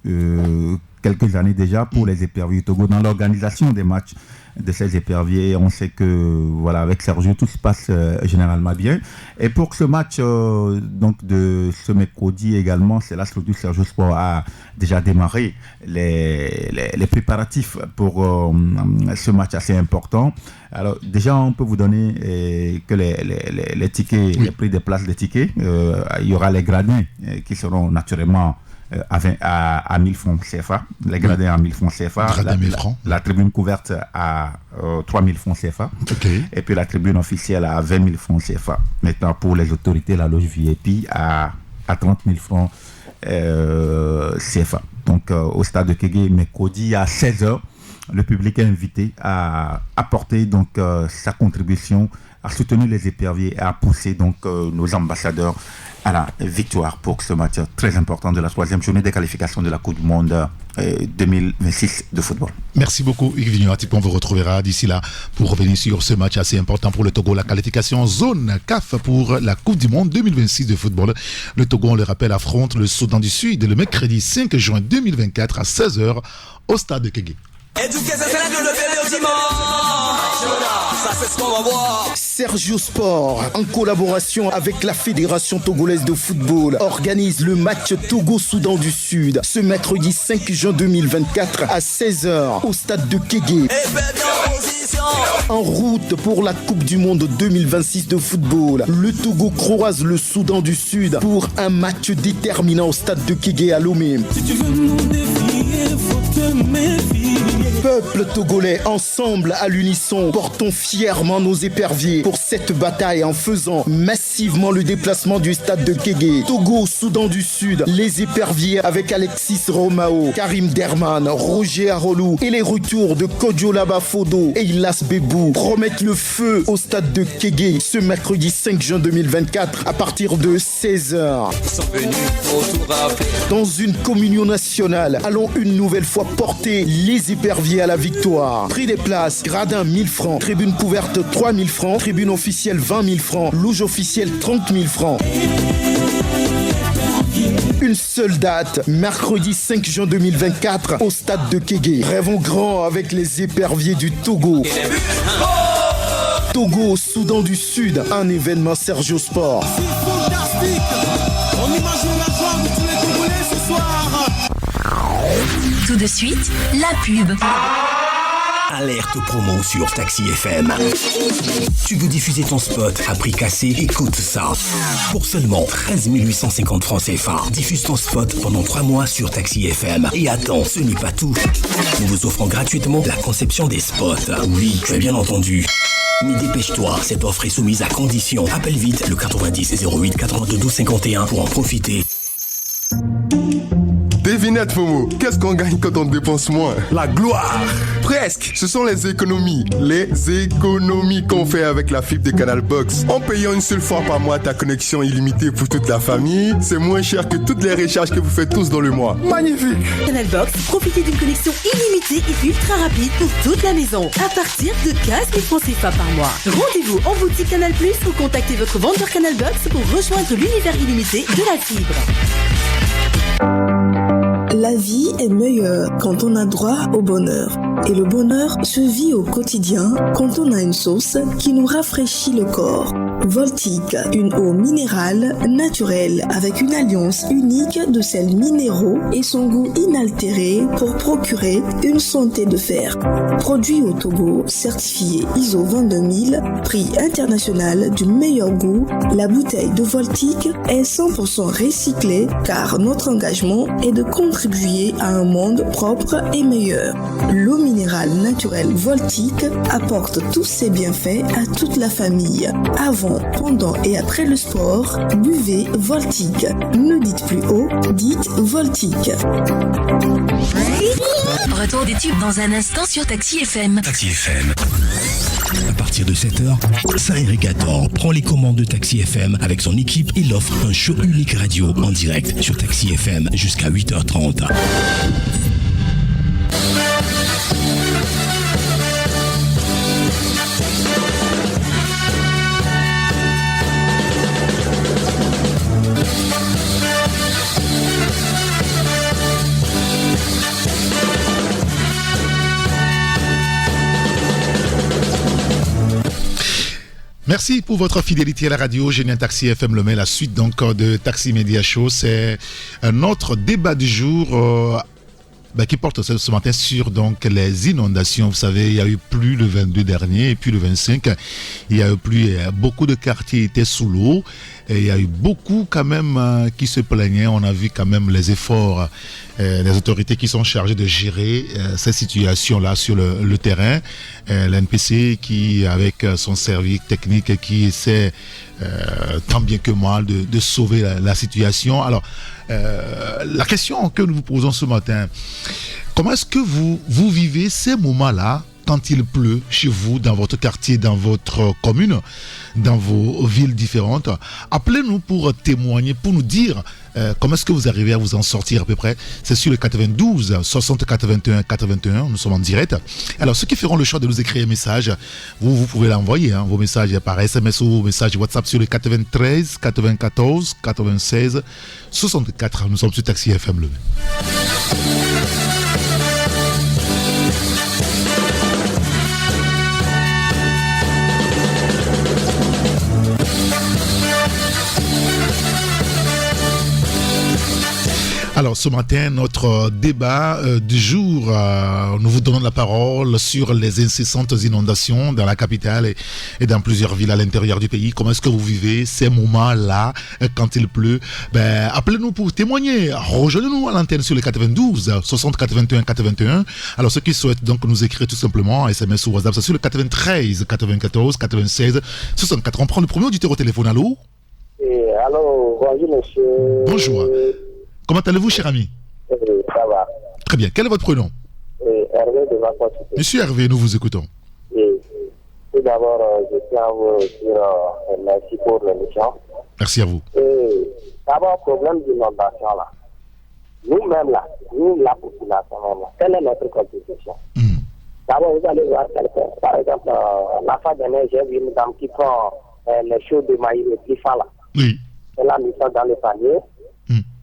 quelques années déjà pour les éperviers Togo dans l'organisation des matchs de ces éperviers. On sait que avec Sergio tout se passe généralement bien. Et pour ce match donc de ce mercredi également, c'est là que Sergio Sport a déjà démarré les préparatifs pour ce match assez important. Alors déjà on peut vous donner que les tickets, les prix des places des tickets, il y aura les gradins qui seront naturellement à 1000 francs CFA, les gradins à 1000 francs CFA, la tribune couverte à 3000 francs CFA, et puis la tribune officielle à 20 000 francs CFA. Maintenant pour les autorités, la loge VIP à 30 000 francs CFA. Donc au stade de Kégué, mercredi à 16h, le public est invité à apporter donc sa contribution, à soutenir les éperviers et à pousser donc nos ambassadeurs à la victoire pour ce match très important de la 3e journée des qualifications de la Coupe du Monde 2026 de football. Merci beaucoup Yves Vignon-Atip. On vous retrouvera d'ici là pour revenir sur ce match assez important pour le Togo, la qualification zone CAF pour la Coupe du Monde 2026 de football. Le Togo, on le rappelle, affronte le Soudan du Sud le mercredi 5 juin 2024 à 16h au stade de Kégué. Ça c'est ce qu'on va voir. Sergio Sport, en collaboration avec la Fédération togolaise de football, organise le match Togo-Soudan du Sud ce mercredi 5 juin 2024 à 16h au stade de Kégué. En route pour la Coupe du Monde 2026 de football, le Togo croise le Soudan du Sud pour un match déterminant au stade de Kégué à Lomé. Si tu veux nous défier, faut te méfier. Peuple togolais, ensemble à l'unisson, portons fièrement nos éperviers pour cette bataille en faisant massivement le déplacement du stade de Kégué. Togo, Soudan du Sud, les éperviers avec Alexis Romao, Karim Derman, Roger Aolou et les retours de Kodjo Laba Fodo et Ilas Bebou promettent le feu au stade de Kégué ce mercredi 5 juin 2024 à partir de 16h. Dans une communion nationale, allons une nouvelle fois porter les éperviers à la victoire. Prix des places, gradin 1000 francs, tribune couverte 3000 francs, tribune officielle 20 000 francs, loge officielle 30 000 francs. Une seule date, mercredi 5 juin 2024 au stade de Kégué. Rêvons grand avec les éperviers du Togo. Togo, Soudan du Sud, un événement Sergio Sport. C'est fantastique. On imagine la joie de tous les Togolais ce soir. Tout de suite, la pub. Alerte promo sur Taxi FM. Tu veux diffuser ton spot à prix cassé? Écoute ça. Pour seulement 13 850 francs CFA, diffuse ton spot pendant 3 mois sur Taxi FM. Et attends, ce n'est pas tout. Nous vous offrons gratuitement la conception des spots. Oui, tu as bien entendu. Mais dépêche-toi, cette offre est soumise à condition. Appelle vite le 90 08 82 51 pour en profiter. Devinette FOMO, qu'est-ce qu'on gagne quand on dépense moins? La gloire! Presque! Ce sont les économies. Les économies qu'on fait avec la fibre de Canal Box. En payant une seule fois par mois ta connexion illimitée pour toute la famille, c'est moins cher que toutes les recharges que vous faites tous dans le mois. Magnifique! Canal Box, profitez d'une connexion illimitée et ultra rapide pour toute la maison. À partir de 15 000 francs CFA par mois. Rendez-vous en boutique Canal Plus ou contactez votre vendeur Canal Box pour rejoindre l'univers illimité de la fibre. La vie est meilleure quand on a droit au bonheur. Et le bonheur se vit au quotidien quand on a une sauce qui nous rafraîchit le corps. Voltique, une eau minérale naturelle avec une alliance unique de sels minéraux et son goût inaltéré pour procurer une santé de fer. Produit au Togo, certifié ISO 22000, prix international du meilleur goût, la bouteille de Voltique est 100% recyclée car notre engagement est de contribuer à un monde propre et meilleur. L'eau minérale naturelle Voltique apporte tous ses bienfaits à toute la famille. Avant, pendant et après le sport, buvez Voltique. Ne dites plus haut, dites Voltique. Retour des tubes dans un instant sur Taxi FM. Taxi FM. À partir de 7h, Saint-Éricator prend les commandes de Taxi FM avec son équipe. Il offre un show unique radio en direct sur Taxi FM jusqu'à 8h30. Merci pour votre fidélité à la radio. Génial Taxi FM le met la suite donc de Taxi Media Show. C'est un autre débat du jour qui porte ce matin sur donc les inondations. Vous savez, il y a eu pluie le 22 dernier et puis le 25, il y a eu pluie. Beaucoup de quartiers étaient sous l'eau. Et il y a eu beaucoup quand même qui se plaignaient. On a vu quand même les efforts des autorités qui sont chargées de gérer ces situations-là sur le terrain. L'NPC qui, avec son service technique, qui essaie tant bien que mal de sauver la situation. Alors, la question que nous vous posons ce matin, comment est-ce que vous vivez ces moments-là quand il pleut chez vous, dans votre quartier, dans votre commune, dans vos villes différentes? Appelez-nous pour témoigner, pour nous dire comment est-ce que vous arrivez à vous en sortir à peu près. C'est sur le 92 60 81 81, nous sommes en direct. Alors ceux qui feront le choix de nous écrire un message, vous pouvez l'envoyer, vos messages par SMS ou message WhatsApp sur le 93 94 96 64. Nous sommes sur Taxi FM le. Alors ce matin, notre débat du jour, nous vous donnons la parole sur les incessantes inondations dans la capitale et dans plusieurs villes à l'intérieur du pays. Comment est-ce que vous vivez ces moments-là quand il pleut? Appelez-nous pour témoigner. Rejoignez-nous à l'antenne sur les 92 60 81 81. Alors ceux qui souhaitent donc nous écrire tout simplement SMS ou WhatsApp, c'est sur le 93 94 96 64. On prend le premier auditeur au téléphone. Allô? Allô, bonjour monsieur. Bonjour. Comment allez-vous, cher ami? Ça va. Très bien. Quel est votre prénom? Hervé de Vacances. Monsieur Hervé, nous vous écoutons. Tout d'abord, je tiens à vous dire merci pour l'émission. Merci à vous. D'abord, problème d'inondation là. Nous-mêmes là, nous la population même là, quelle est notre contribution? D'abord, vous allez voir quelqu'un, par exemple, la fin dernière, j'ai vu une dame qui prend les choux de maïs les plus fins là. Oui. Elle a mis ça dans le panier.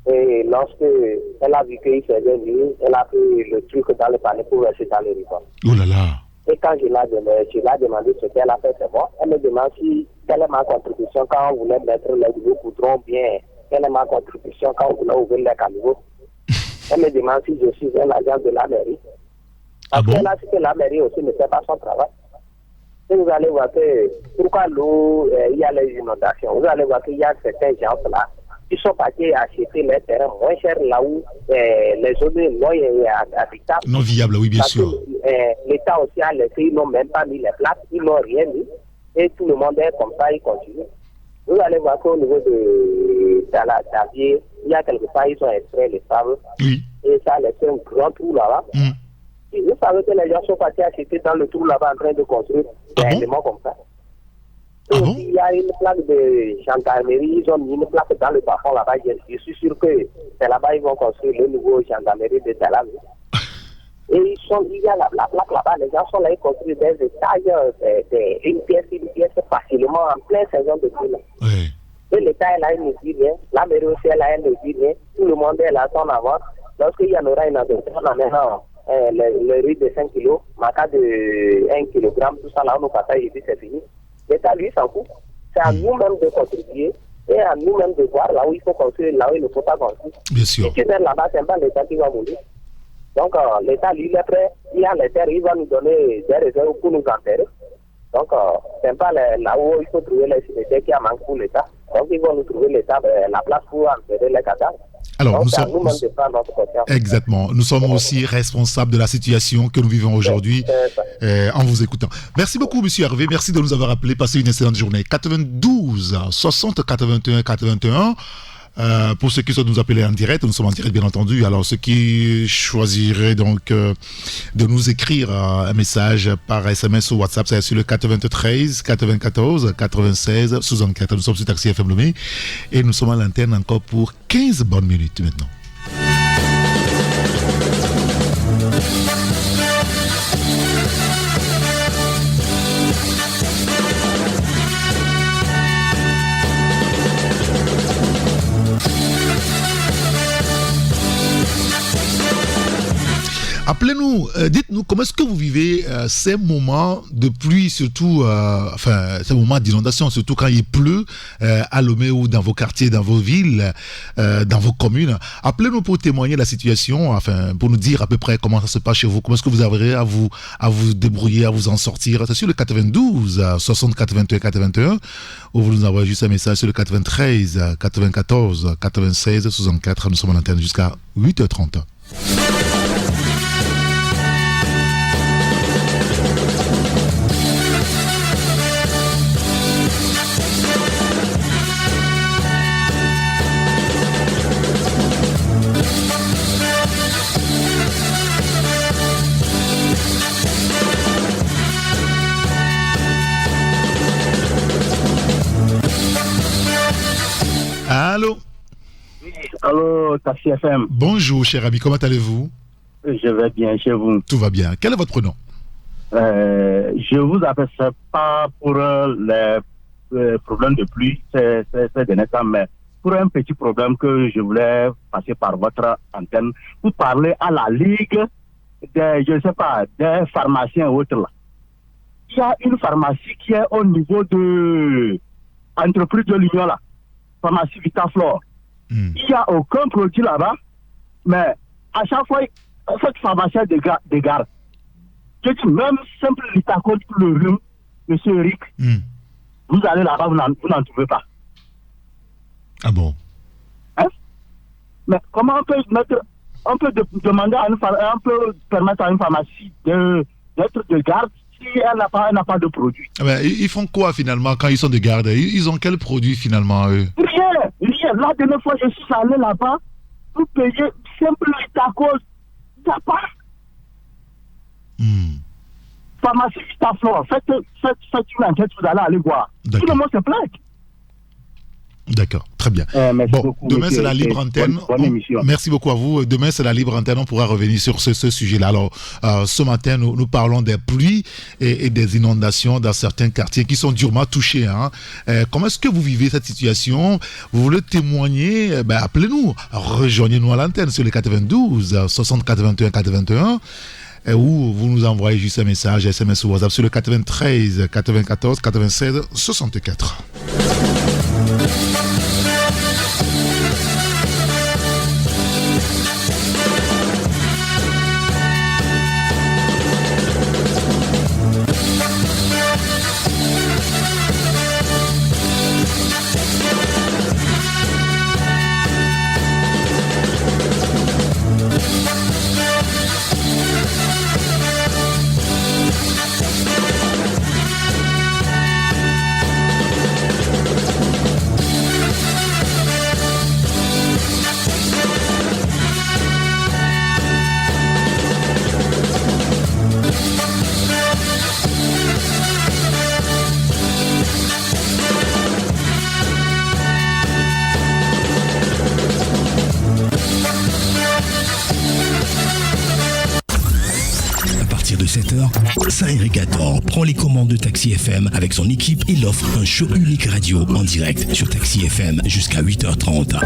Et lorsque elle a vu qu'il faisait nuit, elle a pris le truc dans le panier pour verser dans le rigon. Oh là là. Et quand je l'ai demandé ce qu'elle a fait, c'est bon. Elle me demande si quelle est ma contribution quand on voulait mettre les nouveaux goudrons bien. Quelle est ma contribution quand on voulait ouvrir les caniveaux. Elle me demande si je suis un agent de la mairie. Parce que là, c'est que la mairie aussi ne fait pas son travail. Et vous allez voir que pourquoi l'eau, il y a les inondations. Vous allez voir qu'il y a certains gens là qui sont partis acheter les terrains moins chers là où les zones non habitables. Non viables, oui, bien sûr. L'État aussi a laissé, ils n'ont même pas mis les places, ils n'ont rien mis. Et tout le monde est comme ça, il continue. Vous allez voir qu'au niveau de Davier, il y a quelque part, ils ont extrait les sables. Oui. Et ça a laissé un grand trou là-bas. Et vous savez que les gens sont partis acheter dans le trou là-bas en train de construire des éléments comme ça. Et aussi, il y a une plaque de gendarmerie, ils ont mis une plaque dans le plafond là-bas. Je suis sûr que c'est là-bas ils vont construire le nouveau gendarmerie de Talam. Et il y a la plaque là-bas, les gens sont là, ils construisent des étages, une pièce facilement en pleine saison de pluie. Oui. Et l'État est là, il ne dit rien. La mairie aussi est là, elle ne dit rien. Tout le monde est là, son avant. Lorsqu'il y en aura une adoption, on amène le riz de 5 kilos, maca de 1 kg, tout ça là, on nous partage et dit c'est fini. L'État, lui, s'en fout. C'est à nous-mêmes de contribuer et à nous-mêmes de voir là où il faut construire, là où il ne faut pas construire. Bien sûr. Si tu es là-bas, c'est pas l'État qui va mourir. Donc, l'État, lui, il est prêt. Il a les terres, il va nous donner des réserves pour nous enterrer. Donc, c'est pas là où il faut trouver les cimetières qui a manqué pour l'État. Donc, ils vont nous trouver l'État, la place pour enterrer les cadavres. Alors, donc, nous sommes... Exactement. Nous sommes aussi responsables de la situation que nous vivons aujourd'hui en vous écoutant. Merci beaucoup, monsieur Hervé. Merci de nous avoir appelé. Passez une excellente journée. 92 60 81 81. Pour ceux qui souhaitent nous appeler en direct, nous sommes en direct bien entendu. Alors ceux qui choisiraient donc de nous écrire un message par SMS ou WhatsApp, c'est sur le 93 94 96 64. Nous sommes sur Taxi FM Lomé et nous sommes à l'antenne encore pour 15 bonnes minutes maintenant. Appelez-nous, dites-nous comment est-ce que vous vivez ces moments de pluie, surtout, ces moments d'inondation, surtout quand il pleut à Lomé ou dans vos quartiers, dans vos villes, dans vos communes. Appelez-nous pour témoigner de la situation, pour nous dire à peu près comment ça se passe chez vous, comment est-ce que vous arriverez à vous débrouiller, à vous en sortir. C'est sur le 92 60 81 81, ou vous nous envoyez juste un message sur le 93 94 96 64. Nous sommes en antenne jusqu'à 8h30. Allô? Allô, Taxi FM. Bonjour, cher ami, comment allez-vous? Je vais bien, chez vous. Tout va bien. Quel est votre prénom? Je vous appelle pas pour les problèmes de pluie, c'est dernier temps, mais pour un petit problème que je voulais passer par votre antenne, pour parler à la Ligue des, je ne sais pas, des pharmaciens et autres là. Il y a une pharmacie qui est au niveau de l'entreprise de l'Union là, pharmacie Vitaflore. Il n'y a aucun produit là-bas, mais à chaque fois, cette pharmacie dégarde. Je dis, même simple litacol pour le rhume, monsieur Eric, vous allez là-bas, vous n'en trouvez pas. Ah bon? Hein? Mais comment on peut demander à on peut permettre à une pharmacie d'être de garde si elle n'a pas de produit? Ah ben, ils font quoi finalement quand ils sont de garde? Ils ont quel produit finalement eux? Rien. La dernière fois, je suis allé là-bas pour payer simple litacol. Il n'y a pas. Pharmacie Vitaflore, faites une enquête, vous allez aller voir. Tout le monde se plaint. D'accord, très bien. Bon, demain c'est la libre antenne. Bonne émission. Merci beaucoup à vous. Demain c'est la libre antenne. On pourra revenir sur ce sujet-là. Alors, ce matin, nous parlons des pluies et des inondations dans certains quartiers qui sont durement touchés. Comment est-ce que vous vivez cette situation? Vous voulez témoigner? Appelez-nous. Rejoignez-nous à l'antenne sur les 92 60 81 81. Ou vous nous envoyez juste un message SMS ou WhatsApp sur le 93 94 96 64. Saint-Henri-Quator prend les commandes de Taxi FM avec son équipe et l'offre un show unique radio en direct sur Taxi FM jusqu'à 8h30.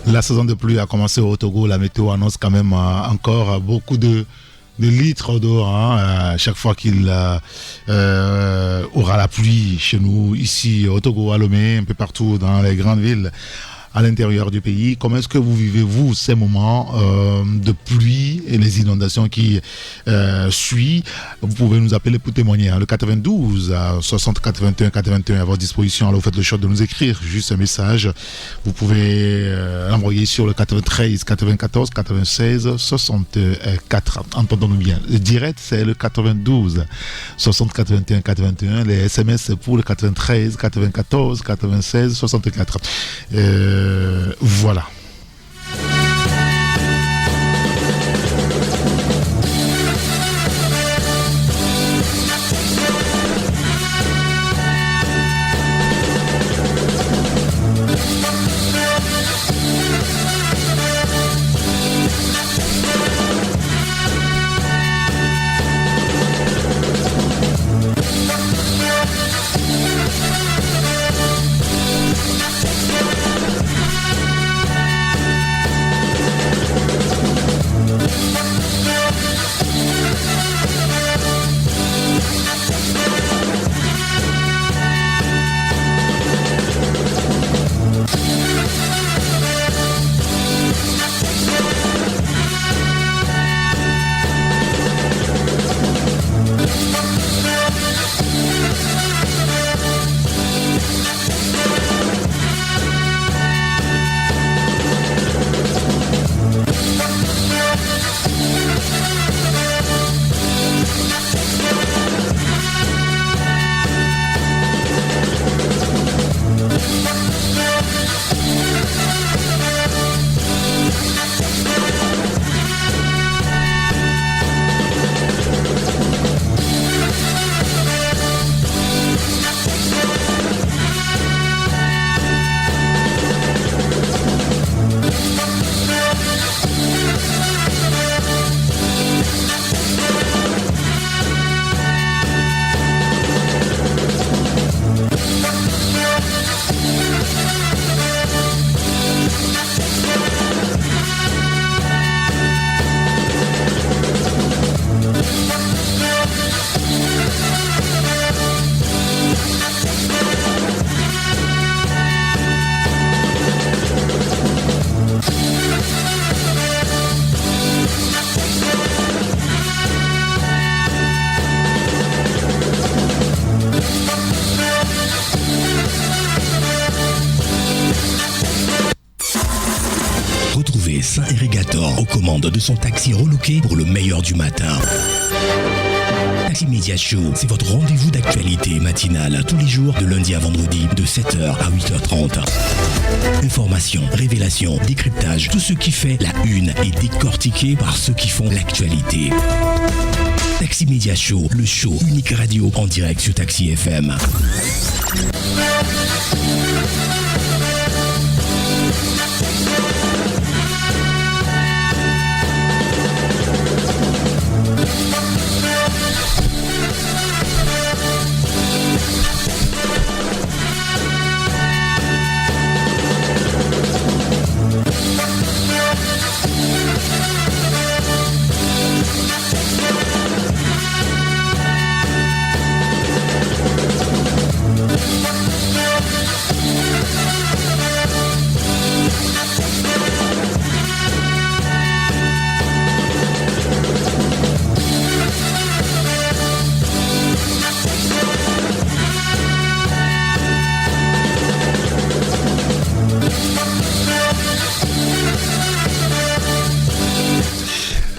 La saison de pluie a commencé au Togo. La météo annonce quand même encore beaucoup de litres dehors. Chaque fois qu'il aura la pluie chez nous, ici au Togo, à Lomé, un peu partout dans les grandes villes à l'intérieur du pays. Comment est-ce que vous vivez, vous, ces moments de pluie et les inondations qui suivent? Vous pouvez nous appeler pour témoigner. Le 92 à 60 81 81 à votre disposition. Alors vous faites le choix de nous écrire juste un message. Vous pouvez l'envoyer sur le 93 94 96 64. Entendons-nous bien. Le direct, c'est le 92 60 81 81. Les SMS, c'est pour le 93 94 96 64. Voilà. Saint Irrigator aux commandes de son taxi reloqué pour le meilleur du matin. Taxi Media Show, c'est votre rendez-vous d'actualité matinale tous les jours de lundi à vendredi de 7h à 8h30. Information, révélation, décryptage, tout ce qui fait la une est décortiqué par ceux qui font l'actualité. Taxi Media Show, le show unique radio en direct sur Taxi FM.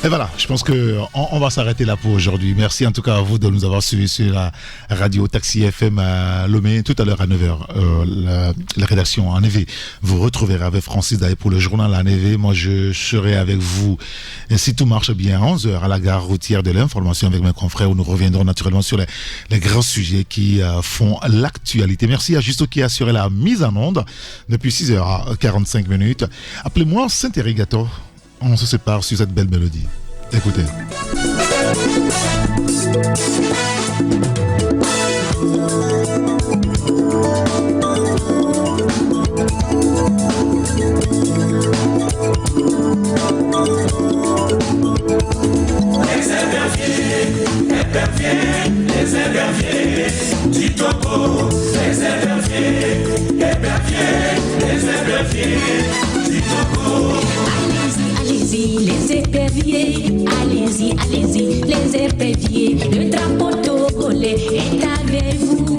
Et voilà, je pense qu'on va s'arrêter là pour aujourd'hui. Merci en tout cas à vous de nous avoir suivis sur la radio Taxi FM à Lomé. Tout à l'heure à 9h, la rédaction en Névé. Vous retrouverez avec Francis Daé pour le journal à Névé. Moi, je serai avec vous, et si tout marche bien, à 11h à la gare routière de l'information avec mes confrères où nous reviendrons naturellement sur les grands sujets qui font l'actualité. Merci à Justo qui a assuré la mise en onde depuis 6h45. Appelez-moi Saint Irrigator. On se sépare sur cette belle mélodie. Écoutez. Les éperviers du Togo, les éperviers du Togo. Allez-y, les éperviers, allez-y, les éperviers, le drapeau togolais est avec vous.